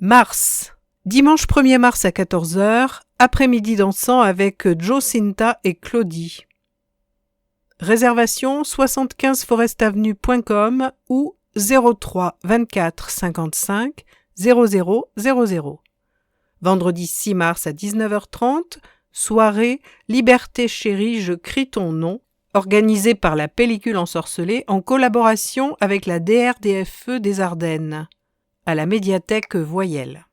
S1: Mars. Dimanche 1er mars à 14h, après-midi dansant avec Jocinta et Claudie. Réservation 75forestavenue.com ou 03 24 55 00 00. Vendredi 6 mars à 19h30, soirée Liberté chérie, je crie ton nom, organisée par la Pellicule Ensorcelée en collaboration avec la DRDFE des Ardennes, à la médiathèque Voyelle.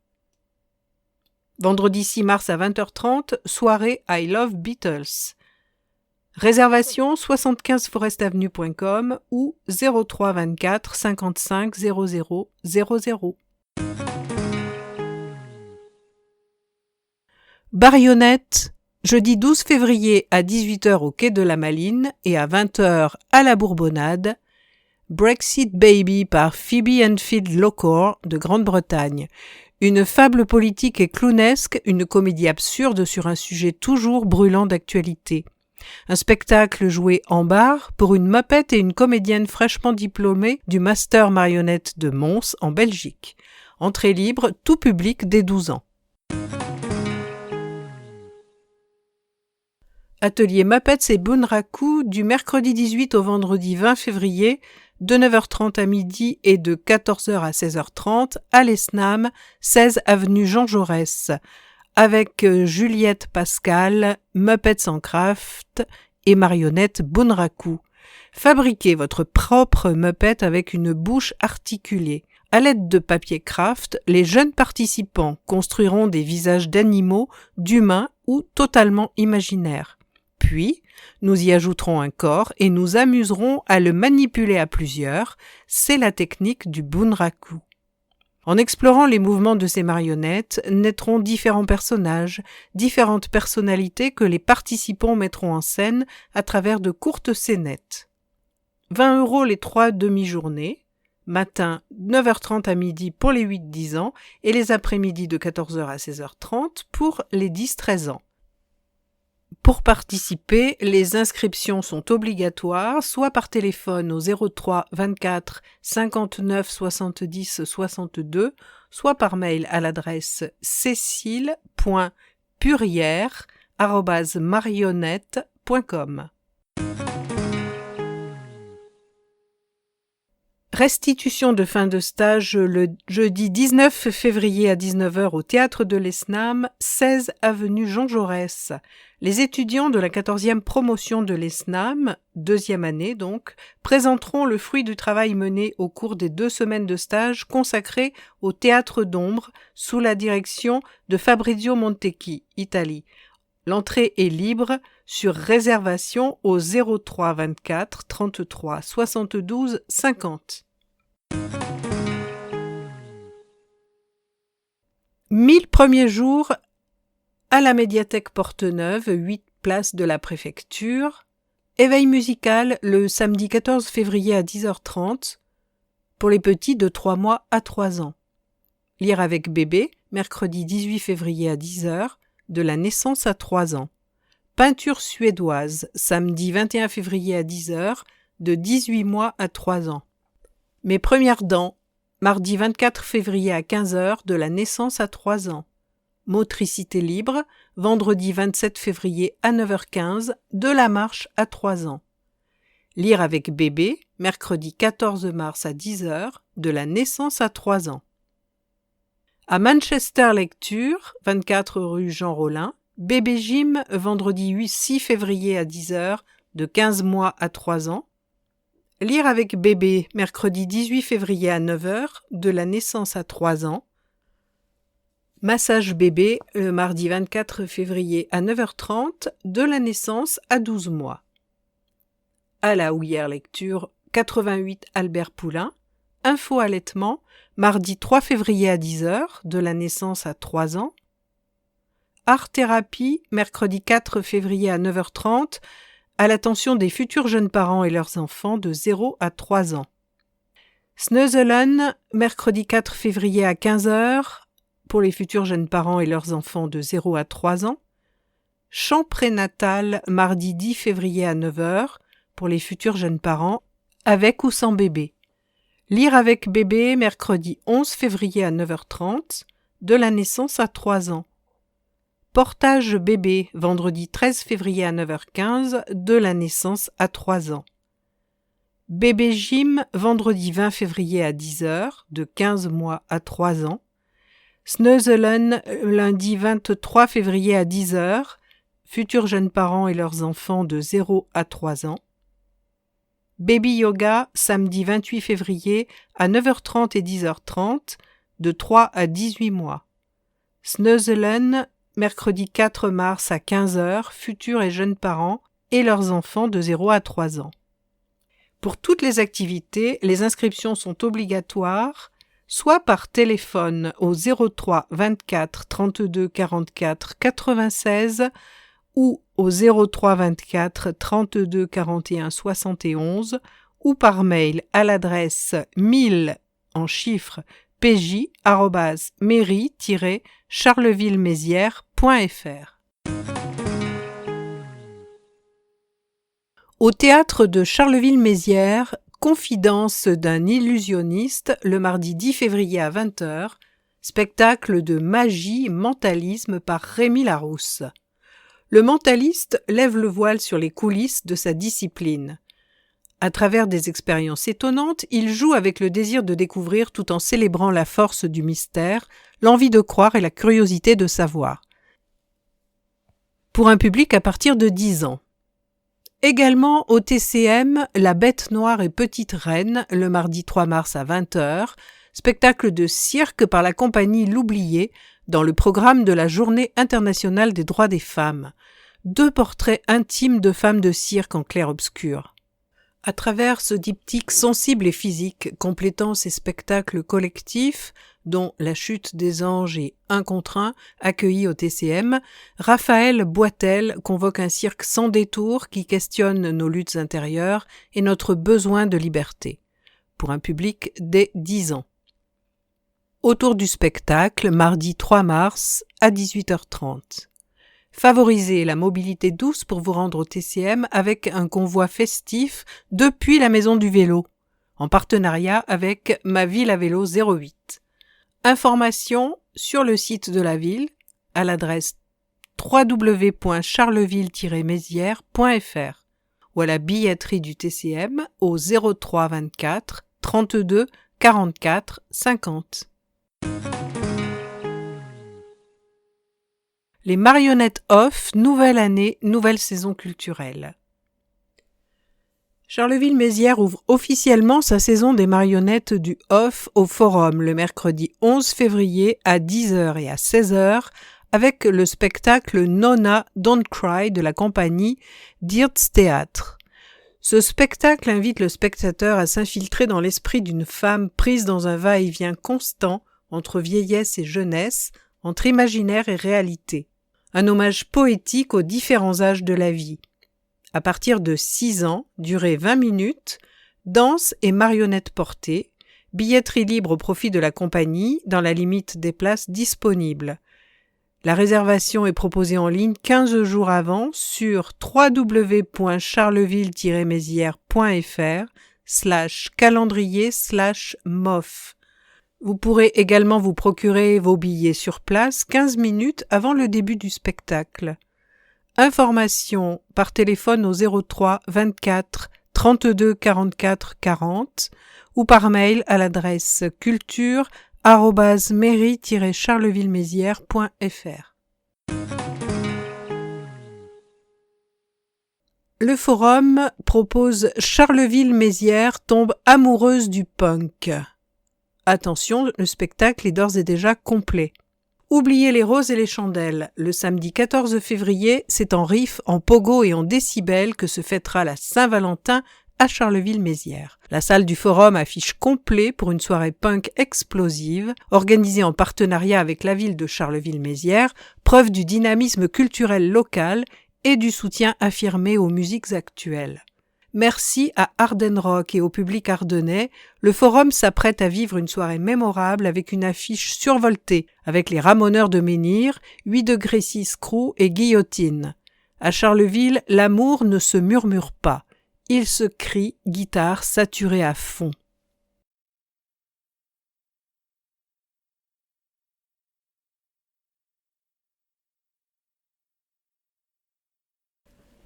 S1: Vendredi 6 mars à 20h30, soirée I Love Beatles. Réservation 75forestavenue.com ou 03 24 55 00 00. Barionnette, jeudi 12 février à 18h au quai de la Malines et à 20h à la Bourbonnade, Brexit Baby par Phoebe Enfield Lockwood de Grande-Bretagne. Une fable politique et clownesque, une comédie absurde sur un sujet toujours brûlant d'actualité. Un spectacle joué en bar pour une mopette et une comédienne fraîchement diplômée du Master Marionnette de Mons en Belgique. Entrée libre, tout public dès 12 ans. Atelier Muppets et Bunraku du mercredi 18 au vendredi 20 février, de 9h30 à midi et de 14h à 16h30 à l'ESNAM, 16 avenue Jean Jaurès, avec Juliette Pascal, Muppets en Craft et marionnette Bunraku. Fabriquez votre propre Muppet avec une bouche articulée. À l'aide de papier craft, les jeunes participants construiront des visages d'animaux, d'humains ou totalement imaginaires. Puis, nous y ajouterons un corps et nous amuserons à le manipuler à plusieurs. C'est la technique du Bunraku. En explorant les mouvements de ces marionnettes, naîtront différents personnages, différentes personnalités que les participants mettront en scène à travers de courtes scénettes. 20 € les 3 demi-journées, matin 9h30 à midi pour les 8-10 ans et les après-midi de 14h à 16h30 pour les 10-13 ans. Pour participer, les inscriptions sont obligatoires, soit par téléphone au 03 24 59 70 62, soit par mail à l'adresse cécile.purière@marionnette.com. Restitution de fin de stage le jeudi 19 février à 19h au Théâtre de l'ESNAM, 16 avenue Jean Jaurès. Les étudiants de la 14e promotion de l'ESNAM, deuxième année donc, présenteront le fruit du travail mené au cours des 2 semaines de stage consacrées au Théâtre d'Ombre sous la direction de Fabrizio Montecchi, Italie. L'entrée est libre sur réservation au 03 24 33 72 50. 1000 premiers jours à la médiathèque Porte-Neuve, 8 places de la préfecture. Éveil musical le samedi 14 février à 10h30 pour les petits de 3 mois à 3 ans. Lire avec bébé, mercredi 18 février à 10h, de la naissance à 3 ans. Peinture suédoise, samedi 21 février à 10h, de 18 mois à 3 ans. Mes premières dents, mardi 24 février à 15h, de la naissance à 3 ans. Motricité libre, vendredi 27 février à 9h15, de la marche à 3 ans. Lire avec bébé, mercredi 14 mars à 10h, de la naissance à 3 ans. À Manchester Lecture, 24 rue Jean Rollin, bébé gym, vendredi 6 février à 10h, de 15 mois à 3 ans. Lire avec bébé, mercredi 18 février à 9h, de la naissance à 3 ans. Massage bébé, le mardi 24 février à 9h30, de la naissance à 12 mois. À la Houillère Lecture, 88 Albert Poulain. Info allaitement, mardi 3 février à 10h, de la naissance à 3 ans. Art thérapie, mercredi 4 février à 9h30, à l'attention des futurs jeunes parents et leurs enfants de 0 à 3 ans. Snuzzelen, mercredi 4 février à 15h, pour les futurs jeunes parents et leurs enfants de 0 à 3 ans. Chant prénatal mardi 10 février à 9 h pour les futurs jeunes parents, avec ou sans bébé. Lire avec bébé mercredi 11 février à 9 h 30, de la naissance à 3 ans. Portage bébé vendredi 13 février à 9 h 15, de la naissance à 3 ans. Bébé gym vendredi 20 février à 10 h, de 15 mois à 3 ans. Sneuzelen lundi 23 février à 10 h, futurs jeunes parents et leurs enfants de 0 à 3 ans. Baby yoga samedi 28 février à 9 h 30 et 10 h 30, de 3 à 18 mois. Sneuzelen mercredi 4 mars à 15 h, futurs et jeunes parents et leurs enfants de 0 à 3 ans. Pour toutes les activités, les inscriptions sont obligatoires, soit par téléphone au 03 24 32 44 96 ou au 03 24 32 41 71 ou par mail à l'adresse 1000 en chiffres pj@mairie-charleville-mézières.fr. Au théâtre de Charleville-Mézières, Confidence d'un illusionniste le mardi 10 février à 20 h, spectacle de magie-mentalisme par Rémi Larousse. Le mentaliste lève le voile sur les coulisses de sa discipline. À travers des expériences étonnantes, il joue avec le désir de découvrir tout en célébrant la force du mystère, l'envie de croire et la curiosité de savoir. Pour un public à partir de 10 ans. Également au TCM, La Bête Noire et Petite Reine, le mardi 3 mars à 20 h, spectacle de cirque par la compagnie L'Oublié, dans le programme de la Journée internationale des droits des femmes. 2 portraits intimes de femmes de cirque en clair-obscur. À travers ce diptyque sensible et physique, complétant ces spectacles collectifs, dont La Chute des Anges et 1 contre 1, accueillis au TCM, Raphaël Boitel convoque un cirque sans détour qui questionne nos luttes intérieures et notre besoin de liberté, pour un public dès 10 ans. Autour du spectacle, mardi 3 mars à 18 h 30. Favorisez la mobilité douce pour vous rendre au TCM avec un convoi festif depuis la Maison du Vélo, en partenariat avec Ma Ville à Vélo 08. Informations sur le site de la ville à l'adresse www.charleville-mézières.fr ou à la billetterie du TCM au 03 24 32 44 50. Les marionnettes off, nouvelle année, nouvelle saison culturelle. Charleville-Mézières ouvre officiellement sa saison des marionnettes du off au Forum le mercredi 11 février à 10 h et à 16 h avec le spectacle Nonna Don't Cry de la compagnie Dirtz Théâtre. Ce spectacle invite le spectateur à s'infiltrer dans l'esprit d'une femme prise dans un va-et-vient constant entre vieillesse et jeunesse, entre imaginaire et réalité. Un hommage poétique aux différents âges de la vie. À partir de 6 ans, durée 20 minutes, danse et marionnettes portées, billetterie libre au profit de la compagnie dans la limite des places disponibles. La réservation est proposée en ligne 15 jours avant sur www.charleville-mézières.fr/calendrier/MOF. Vous pourrez également vous procurer vos billets sur place 15 minutes avant le début du spectacle. Informations par téléphone au 03 24 32 44 40 ou par mail à l'adresse culture@mairie-charleville-mézières.fr. Le Forum propose Charleville-Mézières tombe amoureuse du punk. Attention, le spectacle est d'ores et déjà complet. Oubliez les roses et les chandelles. Le samedi 14 février, c'est en riff, en pogo et en décibels que se fêtera la Saint-Valentin à Charleville-Mézières. La salle du Forum affiche complet pour une soirée punk explosive, organisée en partenariat avec la ville de Charleville-Mézières, preuve du dynamisme culturel local et du soutien affirmé aux musiques actuelles. Merci à Ardennes Rock et au public ardennais, le Forum s'apprête à vivre une soirée mémorable avec une affiche survoltée, avec les Ramoneurs de Menhir, 8°6 Crew et Guillotine. À Charleville, l'amour ne se murmure pas. Il se crie, guitare saturée à fond.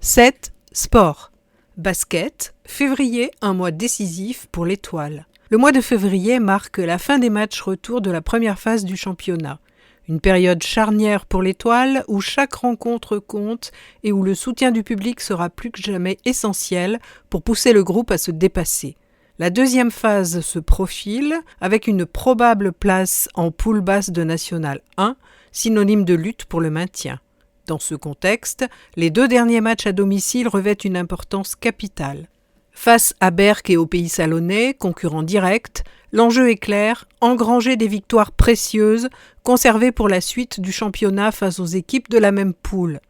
S1: « 7. Sport. Basket. Février, un mois décisif pour l'Étoile. Le mois de février marque la fin des matchs retour de la première phase du championnat. Une période charnière pour l'Étoile où chaque rencontre compte et où le soutien du public sera plus que jamais essentiel pour pousser le groupe à se dépasser. La deuxième phase se profile avec une probable place en poule basse de National 1, synonyme de lutte pour le maintien. Dans ce contexte, les 2 derniers matchs à domicile revêtent une importance capitale. Face à Berck et au Pays Salonnais, concurrents directs, l'enjeu est clair, engranger des victoires précieuses, conservées pour la suite du championnat face aux équipes de la même poule.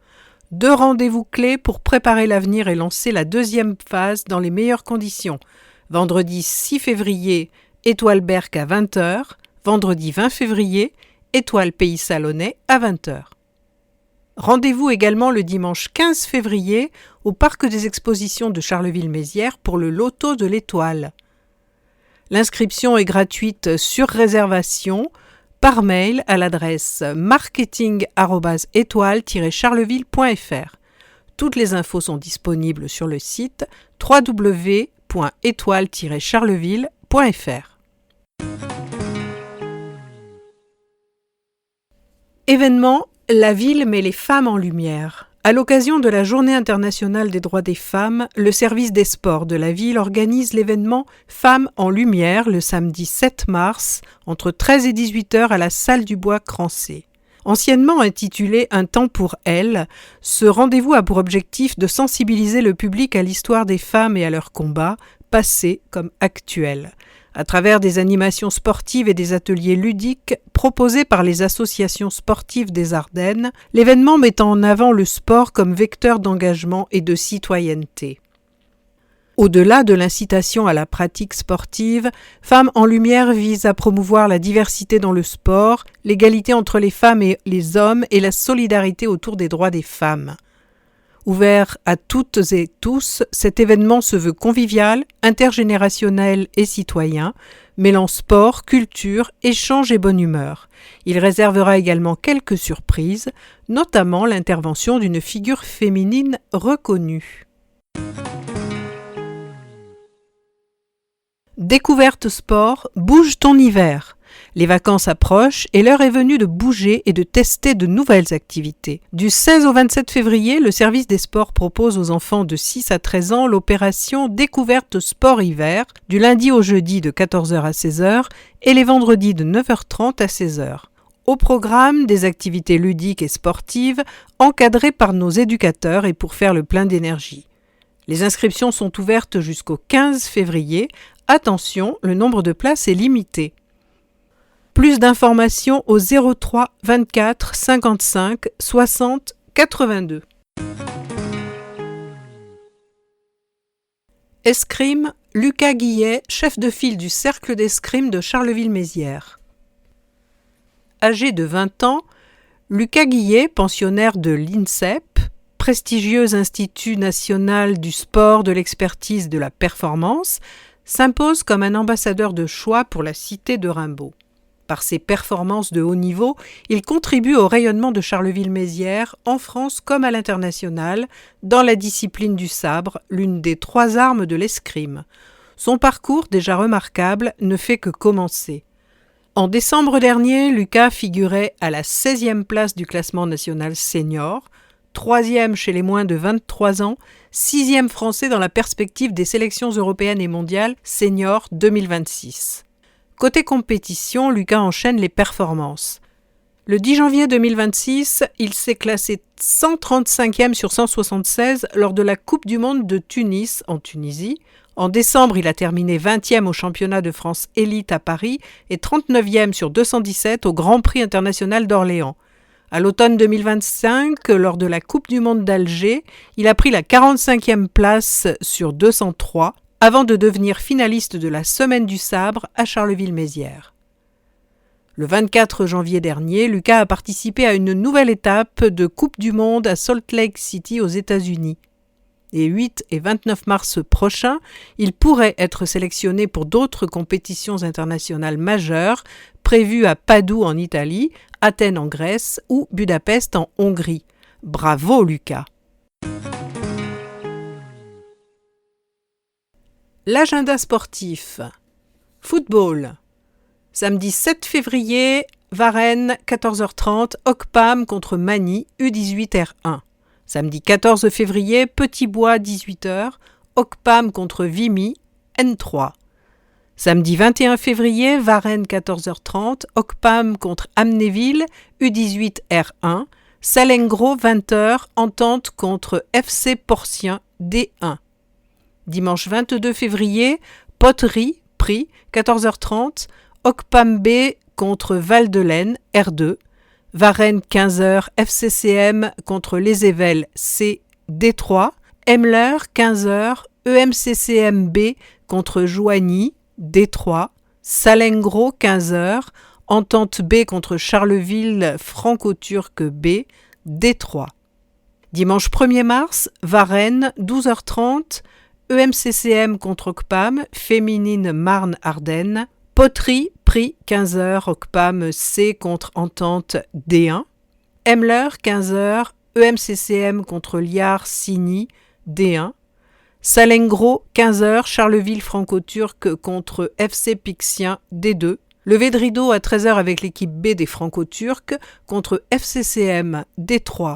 S1: 2 rendez-vous clés pour préparer l'avenir et lancer la deuxième phase dans les meilleures conditions. Vendredi 6 février, Étoile Berck à 20h. Vendredi 20 février, Étoile Pays Salonnais à 20h. Rendez-vous également le dimanche 15 février au Parc des Expositions de Charleville-Mézières pour le loto de l'Étoile. L'inscription est gratuite sur réservation par mail à l'adresse marketing@étoile-charleville.fr. Toutes les infos sont disponibles sur le site www.étoile-charleville.fr. Événement, la ville met les femmes en lumière. À l'occasion de la Journée internationale des droits des femmes, le service des sports de la ville organise l'événement Femmes en lumière le samedi 7 mars entre 13 et 18h à la salle du Bois Crancé. Anciennement intitulé Un temps pour elles, ce rendez-vous a pour objectif de sensibiliser le public à l'histoire des femmes et à leurs combats, passés comme actuels. À travers des animations sportives et des ateliers ludiques proposés par les associations sportives des Ardennes, l'événement met en avant le sport comme vecteur d'engagement et de citoyenneté. Au-delà de l'incitation à la pratique sportive, Femmes en lumière vise à promouvoir la diversité dans le sport, l'égalité entre les femmes et les hommes et la solidarité autour des droits des femmes. Ouvert à toutes et tous, cet événement se veut convivial, intergénérationnel et citoyen, mêlant sport, culture, échange et bonne humeur. Il réservera également quelques surprises, notamment l'intervention d'une figure féminine reconnue. Découverte sport, bouge ton hiver. Les vacances approchent et l'heure est venue de bouger et de tester de nouvelles activités. Du 16 au 27 février, le service des sports propose aux enfants de 6 à 13 ans l'opération Découverte sport hiver, du lundi au jeudi de 14h à 16h et les vendredis de 9h30 à 16h. Au programme, des activités ludiques et sportives encadrées par nos éducateurs et pour faire le plein d'énergie. Les inscriptions sont ouvertes jusqu'au 15 février. Attention, le nombre de places est limité. Plus d'informations au 03 24 55 60 82. Escrime, Lucas Guillet, chef de file du cercle d'escrime de Charleville-Mézières. Âgé de 20 ans, Lucas Guillet, pensionnaire de l'INSEP, prestigieux institut national du sport, de l'expertise, de la performance, s'impose comme un ambassadeur de choix pour la cité de Rimbaud. Par ses performances de haut niveau, il contribue au rayonnement de Charleville-Mézières, en France comme à l'international, dans la discipline du sabre, l'une des 3 armes de l'escrime. Son parcours, déjà remarquable, ne fait que commencer. En décembre dernier, Lucas figurait à la 16e place du classement national senior, 3e chez les moins de 23 ans, 6e français dans la perspective des sélections européennes et mondiales senior 2026. Côté compétition, Lucas enchaîne les performances. Le 10 janvier 2026, il s'est classé 135e sur 176 lors de la Coupe du Monde de Tunis, en Tunisie. En décembre, il a terminé 20e au championnat de France élite à Paris et 39e sur 217 au Grand Prix international d'Orléans. À l'automne 2025, lors de la Coupe du Monde d'Alger, il a pris la 45e place sur 203 avant de devenir finaliste de la Semaine du Sabre à Charleville-Mézières. Le 24 janvier dernier, Lucas a participé à une nouvelle étape de Coupe du Monde à Salt Lake City aux États-Unis. Les 8 et 29 mars prochains, il pourrait être sélectionné pour d'autres compétitions internationales majeures prévues à Padoue en Italie, Athènes en Grèce ou Budapest en Hongrie. Bravo Lucas! L'agenda sportif. Football. Samedi 7 février, Varennes, 14h30, Ocpam contre Magny, U18 R1. Samedi 14 février, Petit-Bois, 18h, Ocpam contre Vimy, N3. Samedi 21 février, Varennes, 14h30, Ocpam contre Amnéville, U18 R1. Salengro, 20h, Entente contre FC Porcien, D1. Dimanche 22 février, Poterie, Prix, 14h30, Ocpam B contre Val-de-Laine, R2. Varennes, 15h, FCCM contre Les Évelles, C, D3. Emler, 15h, EMCCM B contre Joigny, D3. Salengro, 15h, Entente B contre Charleville, Franco-Turc B, D3. Dimanche 1er mars, Varennes, 12h30, EMCCM contre Ocpam, Féminine Marne-Ardennes. Poterie, Prix, 15h, Ocpam C contre Entente D1. Emler, 15h, EMCCM contre Liard-Signy, D1. Salengro, 15h, Charleville-Franco-Turc contre FC Pixien, D2. Levé de rideau à 13h avec l'équipe B des Franco-Turcs contre FCCM, D3.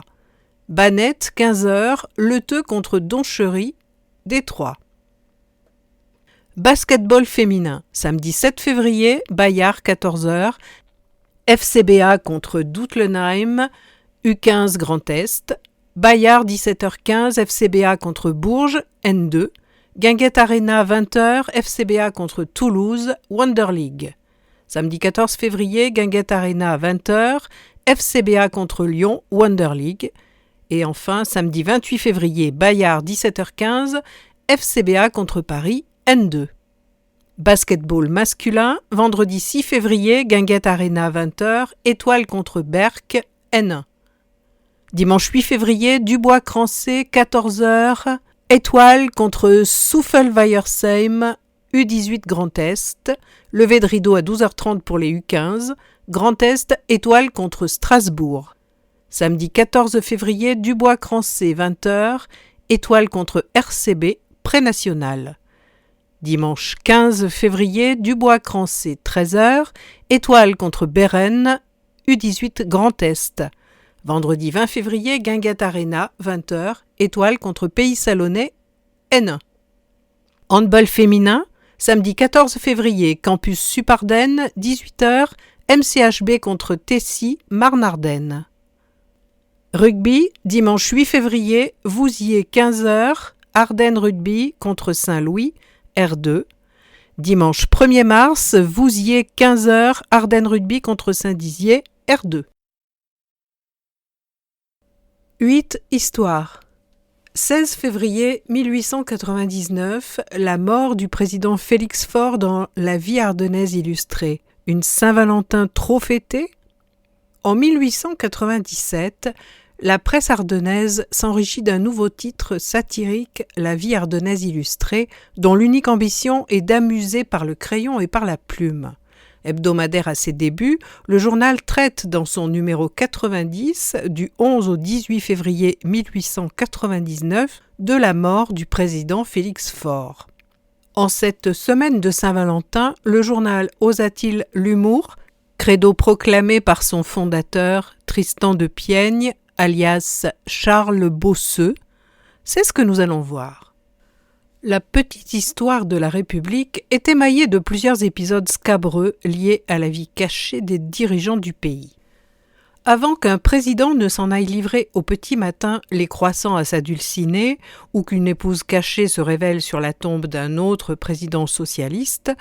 S1: Banette, 15h, Leteux contre Donchery, D3. Basketball féminin, samedi 7 février, Bayard, 14h, FCBA contre Doutlenheim, U15 Grand Est, Bayard, 17h15, FCBA contre Bourges, N2, Guinguette Arena, 20h, FCBA contre Toulouse, Wonder League. Samedi 14 février, Guinguette Arena, 20h, FCBA contre Lyon, Wonder League. Et enfin, samedi 28 février, Bayard, 17h15, FCBA contre Paris, N2. Basketball masculin, vendredi 6 février, Guinguette Arena, 20h, Étoile contre Berck, N1. Dimanche 8 février, Dubois-Crancé, 14h, Étoile contre Souffelweiersheim, U18 Grand Est, levé de rideau à 12h30 pour les U15, Grand Est, Étoile contre Strasbourg. Samedi 14 février, Dubois-Crancé, 20h, Étoile contre RCB, pré-national. Dimanche 15 février, Dubois-Crancé, 13h, Étoile contre Bérennes, U18 Grand Est. Vendredi 20 février, Guinguette Arena, 20h, Étoile contre Pays Salonnais, N1. Handball féminin, samedi 14 février, Campus Supardenne, 18h, MCHB contre Tessy, Marne-Ardenne. Rugby, dimanche 8 février, Vouziers, 15h, Ardennes Rugby contre Saint-Louis, R2. Dimanche 1er mars, Vouziers, 15h, Ardennes Rugby contre Saint-Dizier, R2. 8. Histoire. 16 février 1899, la mort du président Félix Faure dans La vie ardennaise illustrée. Une Saint-Valentin trop fêtée? En 1897, la presse ardennaise s'enrichit d'un nouveau titre satirique, La vie ardennaise illustrée, dont l'unique ambition est d'amuser par le crayon et par la plume. Hebdomadaire à ses débuts, le journal traite dans son numéro 90 du 11 au 18 février 1899 de la mort du président Félix Faure. En cette semaine de Saint-Valentin, le journal osa-t-il l'humour, credo proclamé par son fondateur Tristan de Piègne, alias Charles Bosseux? C'est ce que nous allons voir. La petite histoire de la République est émaillée de plusieurs épisodes scabreux liés à la vie cachée des dirigeants du pays. Avant qu'un président ne s'en aille livrer au petit matin les croissants à sa dulcinée, ou qu'une épouse cachée se révèle sur la tombe d'un autre président socialiste,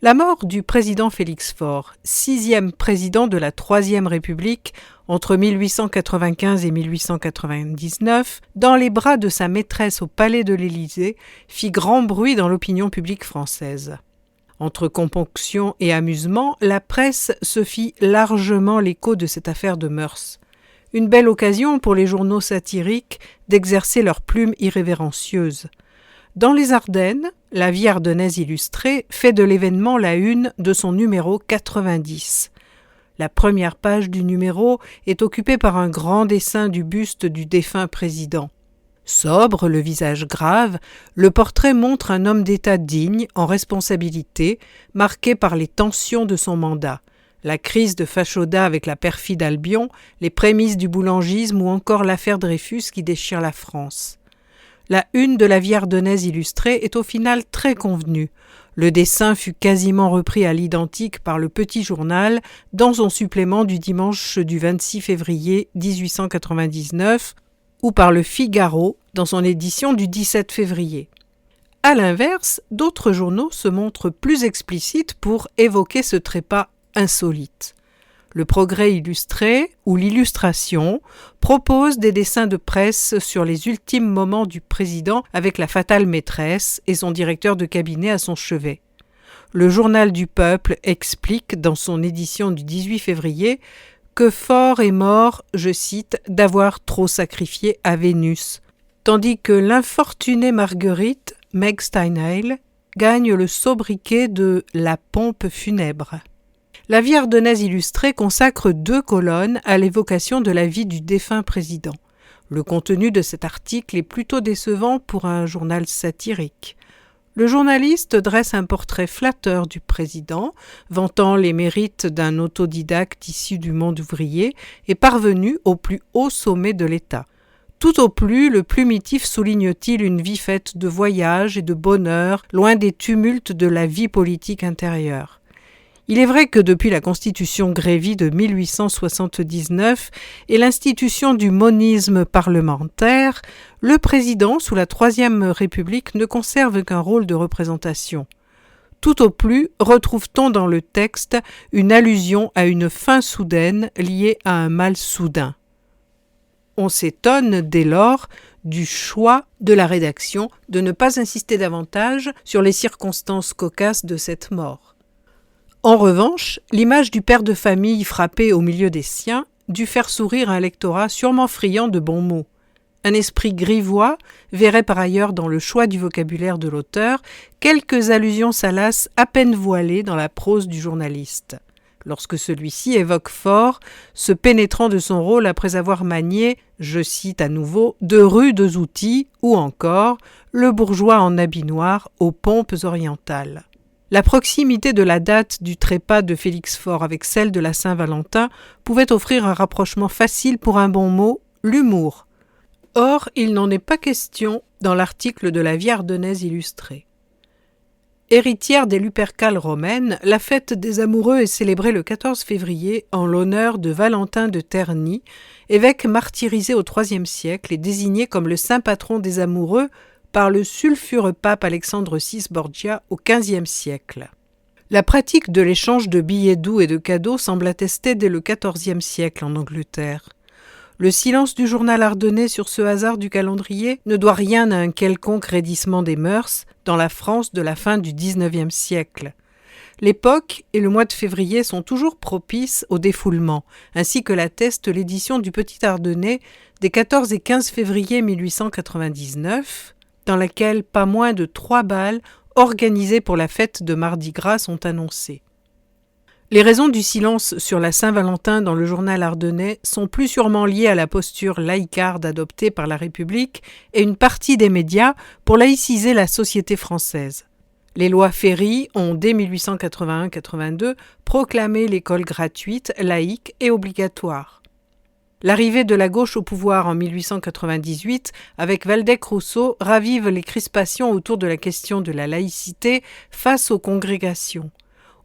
S1: la mort du président Félix Faure, 6e président de la Troisième République entre 1895 et 1899, dans les bras de sa maîtresse au palais de l'Élysée, fit grand bruit dans l'opinion publique française. Entre componction et amusement, la presse se fit largement l'écho de cette affaire de mœurs. Une belle occasion pour les journaux satiriques d'exercer leur plume irrévérencieuse. Dans les Ardennes, la vie ardennaise illustrée fait de l'événement la une de son numéro 90. La première page du numéro est occupée par un grand dessin du buste du défunt président. Sobre, le visage grave, le portrait montre un homme d'État digne, en responsabilité, marqué par les tensions de son mandat. La crise de Facioda avec la perfide Albion, les prémices du boulangisme ou encore l'affaire Dreyfus qui déchire la France. La une de la vie ardennaise illustrée est au final très convenue. Le dessin fut quasiment repris à l'identique par le Petit Journal dans son supplément du dimanche du 26 février 1899 ou par le Figaro dans son édition du 17 février. À l'inverse, d'autres journaux se montrent plus explicites pour évoquer ce trépas insolite. Le Progrès illustré ou l'Illustration propose des dessins de presse sur les ultimes moments du président avec la fatale maîtresse et son directeur de cabinet à son chevet. Le Journal du Peuple explique dans son édition du 18 février que Faure est mort, je cite, d'avoir trop sacrifié à Vénus, tandis que l'infortunée Marguerite, Meg Steinheil, gagne le sobriquet de la pompe funèbre. La vie ardennaise illustrée consacre 2 colonnes à l'évocation de la vie du défunt président. Le contenu de cet article est plutôt décevant pour un journal satirique. Le journaliste dresse un portrait flatteur du président, vantant les mérites d'un autodidacte issu du monde ouvrier et parvenu au plus haut sommet de l'État. Tout au plus, le plumitif souligne-t-il une vie faite de voyages et de bonheur, loin des tumultes de la vie politique intérieure. Il est vrai que depuis la Constitution Grévy de 1879 et l'institution du monisme parlementaire, le président, sous la Troisième République, ne conserve qu'un rôle de représentation. Tout au plus retrouve-t-on dans le texte une allusion à une fin soudaine liée à un mal soudain. On s'étonne dès lors du choix de la rédaction de ne pas insister davantage sur les circonstances cocasses de cette mort. En revanche, l'image du père de famille frappé au milieu des siens dut faire sourire un lectorat sûrement friand de bons mots. Un esprit grivois verrait par ailleurs dans le choix du vocabulaire de l'auteur quelques allusions salaces à peine voilées dans la prose du journaliste. Lorsque celui-ci évoque fort, se pénétrant de son rôle après avoir manié, je cite à nouveau, de rudes outils ou encore le bourgeois en habit noir aux pompes orientales. La proximité de la date du trépas de Félix Faure avec celle de la Saint-Valentin pouvait offrir un rapprochement facile pour un bon mot, l'humour. Or, il n'en est pas question dans l'article de la vie ardennaise illustrée. Héritière des Lupercales romaines, la fête des amoureux est célébrée le 14 février en l'honneur de Valentin de Terni, évêque martyrisé au IIIe siècle et désigné comme le saint patron des amoureux par le sulfureux pape Alexandre VI Borgia au XVe siècle. La pratique de l'échange de billets doux et de cadeaux semble attestée dès le XIVe siècle en Angleterre. Le silence du journal ardennais sur ce hasard du calendrier ne doit rien à un quelconque raidissement des mœurs dans la France de la fin du XIXe siècle. L'époque et le mois de février sont toujours propices au défoulement, ainsi que l'atteste l'édition du Petit Ardennais des 14 et 15 février 1899, dans laquelle pas moins de 3 bals organisés pour la fête de Mardi Gras sont annoncés. Les raisons du silence sur la Saint-Valentin dans le journal ardennais sont plus sûrement liées à la posture laïcarde adoptée par la République et une partie des médias pour laïciser la société française. Les lois Ferry ont, dès 1881-82, proclamé l'école gratuite, laïque et obligatoire. L'arrivée de la gauche au pouvoir en 1898, avec Waldeck-Rousseau, ravive les crispations autour de la question de la laïcité face aux congrégations.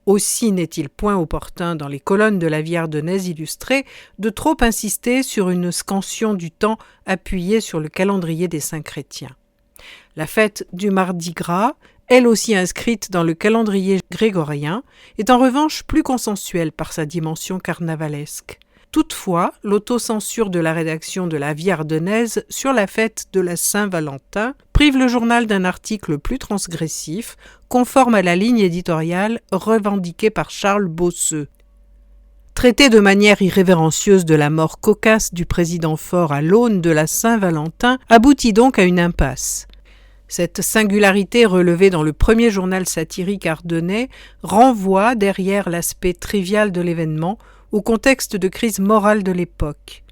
S1: Aussi n'est-il point opportun dans les colonnes de la vie ardennaise illustrée de trop insister sur une scansion du temps appuyée sur le calendrier des saints chrétiens. La fête du Mardi Gras, elle aussi inscrite dans le calendrier grégorien, est en revanche plus consensuelle par sa dimension carnavalesque. Toutefois, l'autocensure de la rédaction de la vie ardennaise sur la fête de la Saint-Valentin prive le journal d'un article plus transgressif, conforme à la ligne éditoriale revendiquée par Charles Bosseux. Traiter de manière irrévérencieuse de la mort cocasse du président Faure à l'aune de la Saint-Valentin aboutit donc à une impasse. Cette singularité relevée dans le premier journal satirique ardennais renvoie, derrière l'aspect trivial de l'événement, au contexte de crise morale de l'époque.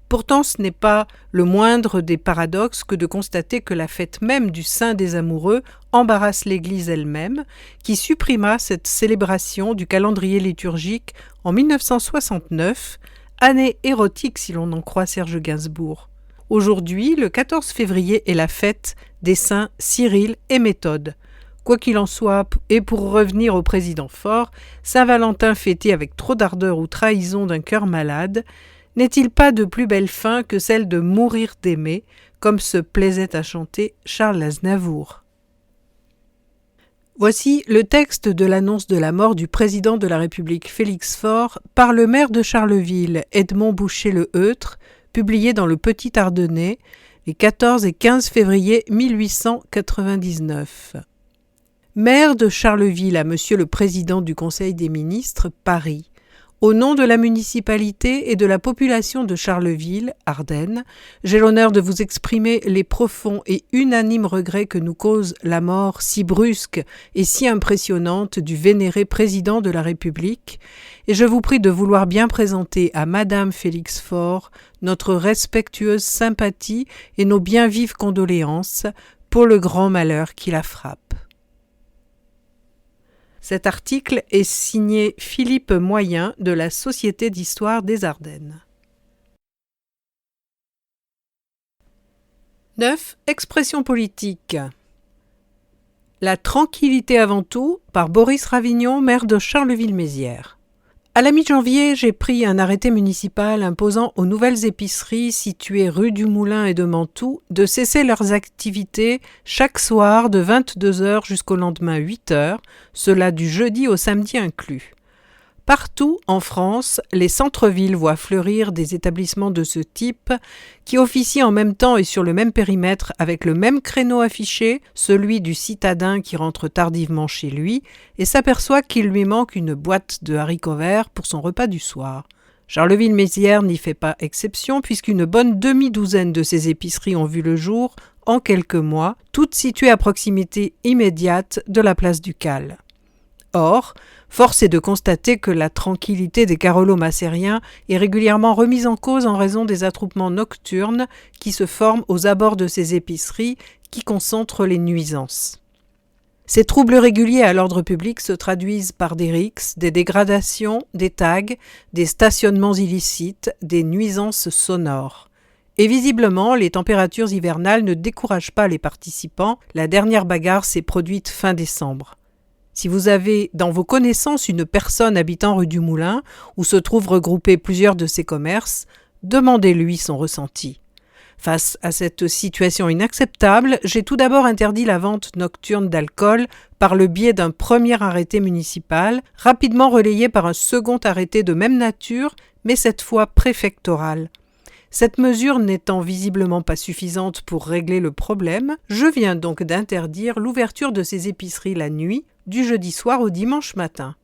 S1: Pourtant, ce n'est pas le moindre des paradoxes que de constater que la fête même du Saint des Amoureux embarrasse l'Église elle-même, qui supprima cette célébration du calendrier liturgique en 1969, année érotique si l'on en croit Serge Gainsbourg. Aujourd'hui, le 14 février est la fête des saints Cyril et Méthode. Quoi qu'il en soit, et pour revenir au président Faure, Saint-Valentin fêté avec trop d'ardeur ou trahison d'un cœur malade, n'est-il pas de plus belle fin que celle de mourir d'aimer, comme se plaisait à chanter Charles Aznavour? Voici le texte de l'annonce de la mort du président de la République Félix Faure par le maire de Charleville, Edmond Boucher-le-Heutre, publié dans le Petit Ardennais les 14 et 15 février 1899. Maire de Charleville à Monsieur le Président du Conseil des ministres, Paris. Au nom de la municipalité et de la population de Charleville, Ardennes, j'ai l'honneur de vous exprimer les profonds et unanimes regrets que nous cause la mort si brusque et si impressionnante du vénéré président de la République, et je vous prie de vouloir bien présenter à Madame Félix Faure notre respectueuse sympathie et nos bien vives condoléances pour le grand malheur qui la frappe. Cet article est signé Philippe Moyen de la Société d'histoire des Ardennes. 9. Expression politique. La tranquillité avant tout, par Boris Ravignon, maire de Charleville-Mézières. À la mi-janvier, j'ai pris un arrêté municipal imposant aux nouvelles épiceries situées rue du Moulin et de Mantoue de cesser leurs activités chaque soir de 22h jusqu'au lendemain 8h, cela du jeudi au samedi inclus. Partout en France, les centres-villes voient fleurir des établissements de ce type qui officient en même temps et sur le même périmètre avec le même créneau affiché, celui du citadin qui rentre tardivement chez lui et s'aperçoit qu'il lui manque une boîte de haricots verts pour son repas du soir. Charleville-Mézières n'y fait pas exception puisqu'une bonne demi-douzaine de ces épiceries ont vu le jour en quelques mois, toutes situées à proximité immédiate de la place Ducal. Or, force est de constater que la tranquillité des carolo-massériens est régulièrement remise en cause en raison des attroupements nocturnes qui se forment aux abords de ces épiceries qui concentrent les nuisances. Ces troubles réguliers à l'ordre public se traduisent par des rixes, des dégradations, des tags, des stationnements illicites, des nuisances sonores. Et visiblement, les températures hivernales ne découragent pas les participants. La dernière bagarre s'est produite fin décembre. Si vous avez dans vos connaissances une personne habitant rue du Moulin, où se trouvent regroupés plusieurs de ces commerces, demandez-lui son ressenti. Face à cette situation inacceptable, j'ai tout d'abord interdit la vente nocturne d'alcool par le biais d'un premier arrêté municipal, rapidement relayé par un second arrêté de même nature, mais cette fois préfectoral. Cette mesure n'étant visiblement pas suffisante pour régler le problème, je viens donc d'interdire l'ouverture de ces épiceries la nuit, du jeudi soir au dimanche matin.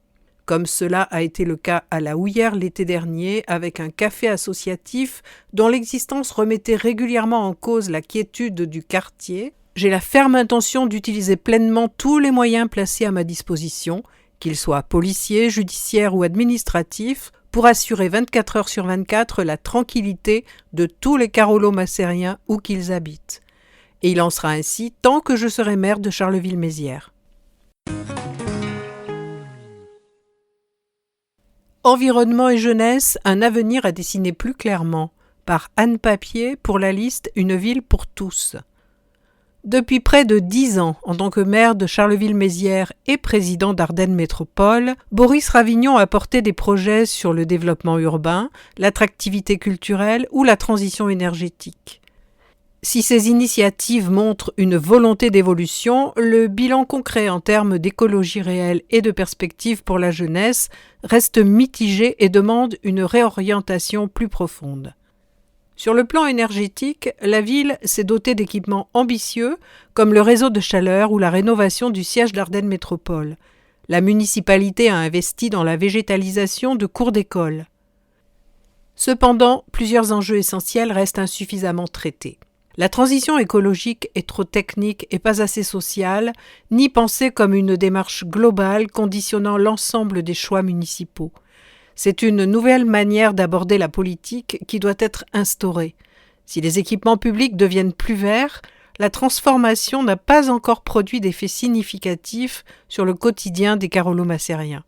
S1: Comme cela a été le cas à la Houillère l'été dernier avec un café associatif dont l'existence remettait régulièrement en cause la quiétude du quartier, j'ai la ferme intention d'utiliser pleinement tous les moyens placés à ma disposition, qu'ils soient policiers, judiciaires ou administratifs, pour assurer 24 heures sur 24 la tranquillité de tous les carolo-massériens où qu'ils habitent. Et il en sera ainsi tant que je serai maire de Charleville-Mézières. Environnement et jeunesse, un avenir à dessiner plus clairement, par Anne Papier pour la liste Une ville pour tous. Depuis près de 10 ans, en tant que maire de Charleville-Mézières et président d'Ardennes Métropole, Boris Ravignon a porté des projets sur le développement urbain, l'attractivité culturelle ou la transition énergétique. Si ces initiatives montrent une volonté d'évolution, le bilan concret en termes d'écologie réelle et de perspectives pour la jeunesse reste mitigé et demande une réorientation plus profonde. Sur le plan énergétique, la ville s'est dotée d'équipements ambitieux comme le réseau de chaleur ou la rénovation du siège d'Ardenne Métropole. La municipalité a investi dans la végétalisation de cours d'école. Cependant, plusieurs enjeux essentiels restent insuffisamment traités. La transition écologique est trop technique et pas assez sociale, ni pensée comme une démarche globale conditionnant l'ensemble des choix municipaux. C'est une nouvelle manière d'aborder la politique qui doit être instaurée. Si les équipements publics deviennent plus verts, la transformation n'a pas encore produit d'effets significatifs sur le quotidien des Carolo-Macériens.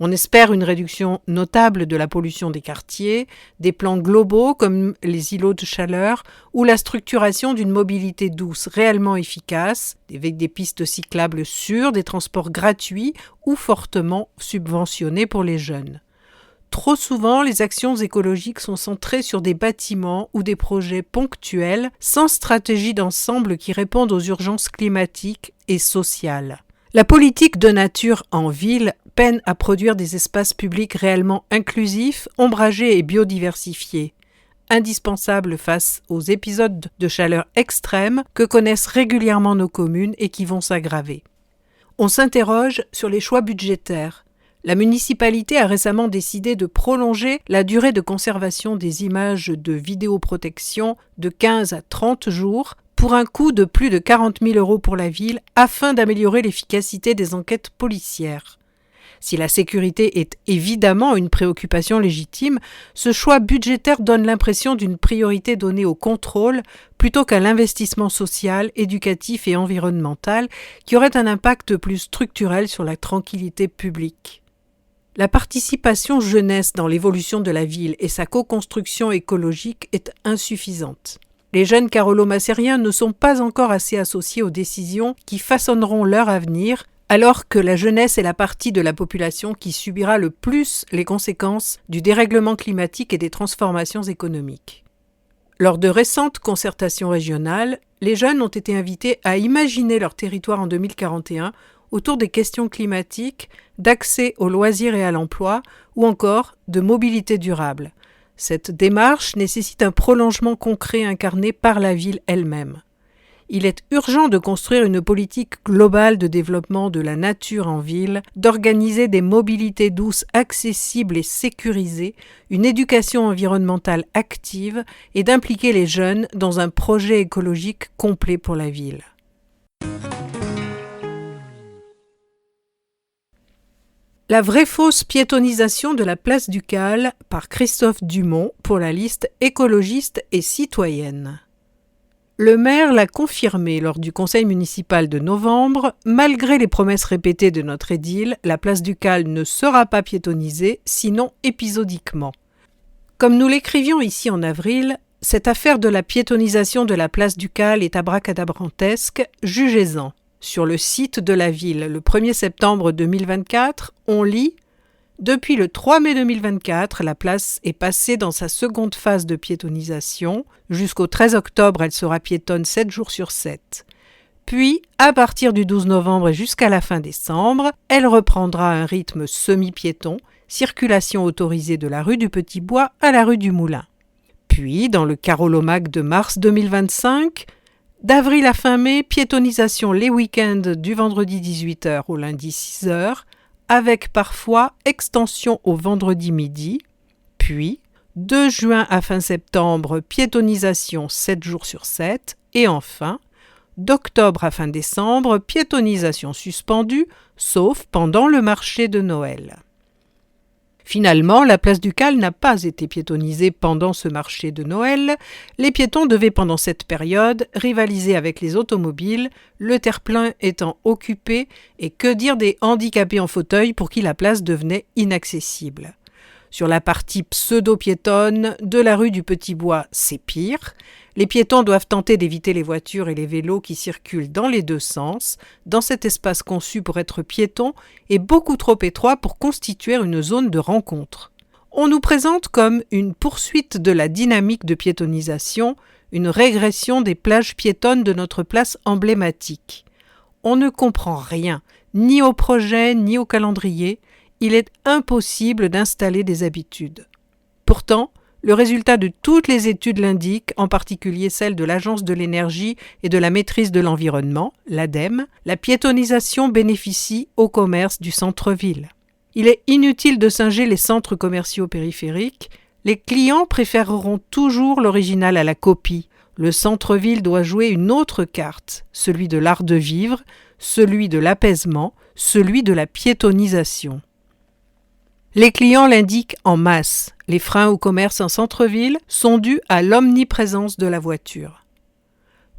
S1: On espère une réduction notable de la pollution des quartiers, des plans globaux comme les îlots de chaleur ou la structuration d'une mobilité douce réellement efficace, avec des pistes cyclables sûres, des transports gratuits ou fortement subventionnés pour les jeunes. Trop souvent, les actions écologiques sont centrées sur des bâtiments ou des projets ponctuels sans stratégie d'ensemble qui répondent aux urgences climatiques et sociales. La politique de nature en ville peine à produire des espaces publics réellement inclusifs, ombragés et biodiversifiés, indispensables face aux épisodes de chaleur extrême que connaissent régulièrement nos communes et qui vont s'aggraver. On s'interroge sur les choix budgétaires. La municipalité a récemment décidé de prolonger la durée de conservation des images de vidéoprotection de 15 à 30 jours pour un coût de plus de 40 000 € pour la ville afin d'améliorer l'efficacité des enquêtes policières. Si la sécurité est évidemment une préoccupation légitime, ce choix budgétaire donne l'impression d'une priorité donnée au contrôle plutôt qu'à l'investissement social, éducatif et environnemental qui aurait un impact plus structurel sur la tranquillité publique. La participation jeunesse dans l'évolution de la ville et sa co-construction écologique est insuffisante. Les jeunes Carolo-Macériens ne sont pas encore assez associés aux décisions qui façonneront leur avenir, alors que la jeunesse est la partie de la population qui subira le plus les conséquences du dérèglement climatique et des transformations économiques. Lors de récentes concertations régionales, les jeunes ont été invités à imaginer leur territoire en 2041 autour des questions climatiques, d'accès aux loisirs et à l'emploi, ou encore de mobilité durable. Cette démarche nécessite un prolongement concret incarné par la ville elle-même. Il est urgent de construire une politique globale de développement de la nature en ville, d'organiser des mobilités douces accessibles et sécurisées, une éducation environnementale active et d'impliquer les jeunes dans un projet écologique complet pour la ville. La vraie-fausse piétonisation de la place du Cal par Christophe Dumont pour la liste écologiste et citoyenne. Le maire l'a confirmé lors du conseil municipal de novembre, malgré les promesses répétées de notre édile, la place du Cal ne sera pas piétonisée, sinon épisodiquement. Comme nous l'écrivions ici en avril, cette affaire de la piétonisation de la place du Cal est abracadabrantesque, jugez-en. Sur le site de la ville, le 1er septembre 2024, on lit « Depuis le 3 mai 2024, la place est passée dans sa seconde phase de piétonisation. Jusqu'au 13 octobre, elle sera piétonne 7 jours sur 7. Puis, à partir du 12 novembre et jusqu'à la fin décembre, elle reprendra un rythme semi-piéton, circulation autorisée de la rue du Petit Bois à la rue du Moulin. Puis, dans le Carolo-Mac de mars 2025, d'avril à fin mai, piétonisation les week-ends du vendredi 18h au lundi 6h, avec parfois extension au vendredi midi, puis 2 juin à fin septembre, piétonisation 7 jours sur 7, et enfin, d'octobre à fin décembre, piétonisation suspendue, sauf pendant le marché de Noël. Finalement, la place du Cal n'a pas été piétonnisée pendant ce marché de Noël. Les piétons devaient pendant cette période rivaliser avec les automobiles, le terre-plein étant occupé, et que dire des handicapés en fauteuil pour qui la place devenait inaccessible. Sur la partie pseudo-piétonne de la rue du Petit Bois, c'est pire. Les piétons doivent tenter d'éviter les voitures et les vélos qui circulent dans les deux sens, dans cet espace conçu pour être piéton et beaucoup trop étroit pour constituer une zone de rencontre. On nous présente comme une poursuite de la dynamique de piétonisation, une régression des plages piétonnes de notre place emblématique. On ne comprend rien, ni au projet, ni au calendrier. Il est impossible d'installer des habitudes. Pourtant, Le résultat de toutes les études l'indique, en particulier celle de l'Agence de l'énergie et de la maîtrise de l'environnement, l'ADEME, la piétonisation bénéficie au commerce du centre-ville. Il est inutile de singer les centres commerciaux périphériques, les clients préféreront toujours l'original à la copie. Le centre-ville doit jouer une autre carte, celui de l'art de vivre, celui de l'apaisement, celui de la piétonisation. Les clients l'indiquent en masse. Les freins au commerce en centre-ville sont dus à l'omniprésence de la voiture.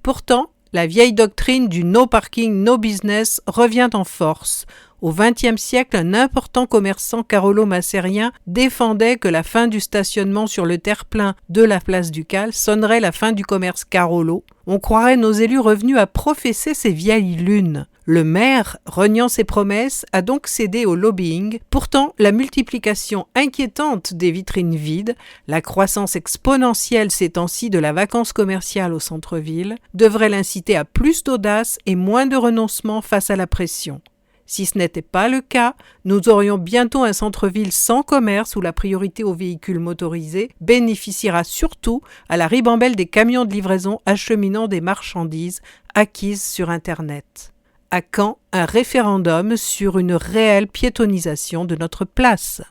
S1: Pourtant, la vieille doctrine du « no parking, no business » revient en force. Au XXe siècle, un important commerçant carolo-massérien défendait que la fin du stationnement sur le terre-plein de la place Ducale sonnerait la fin du commerce carolo. On croirait nos élus revenus à professer ces vieilles lunes. Le maire, reniant ses promesses, a donc cédé au lobbying. Pourtant, la multiplication inquiétante des vitrines vides, la croissance exponentielle ces temps-ci de la vacance commerciale au centre-ville, devrait l'inciter à plus d'audace et moins de renoncement face à la pression. Si ce n'était pas le cas, nous aurions bientôt un centre-ville sans commerce où la priorité aux véhicules motorisés bénéficiera surtout à la ribambelle des camions de livraison acheminant des marchandises acquises sur Internet. À quand un référendum sur une réelle piétonisation de notre place ?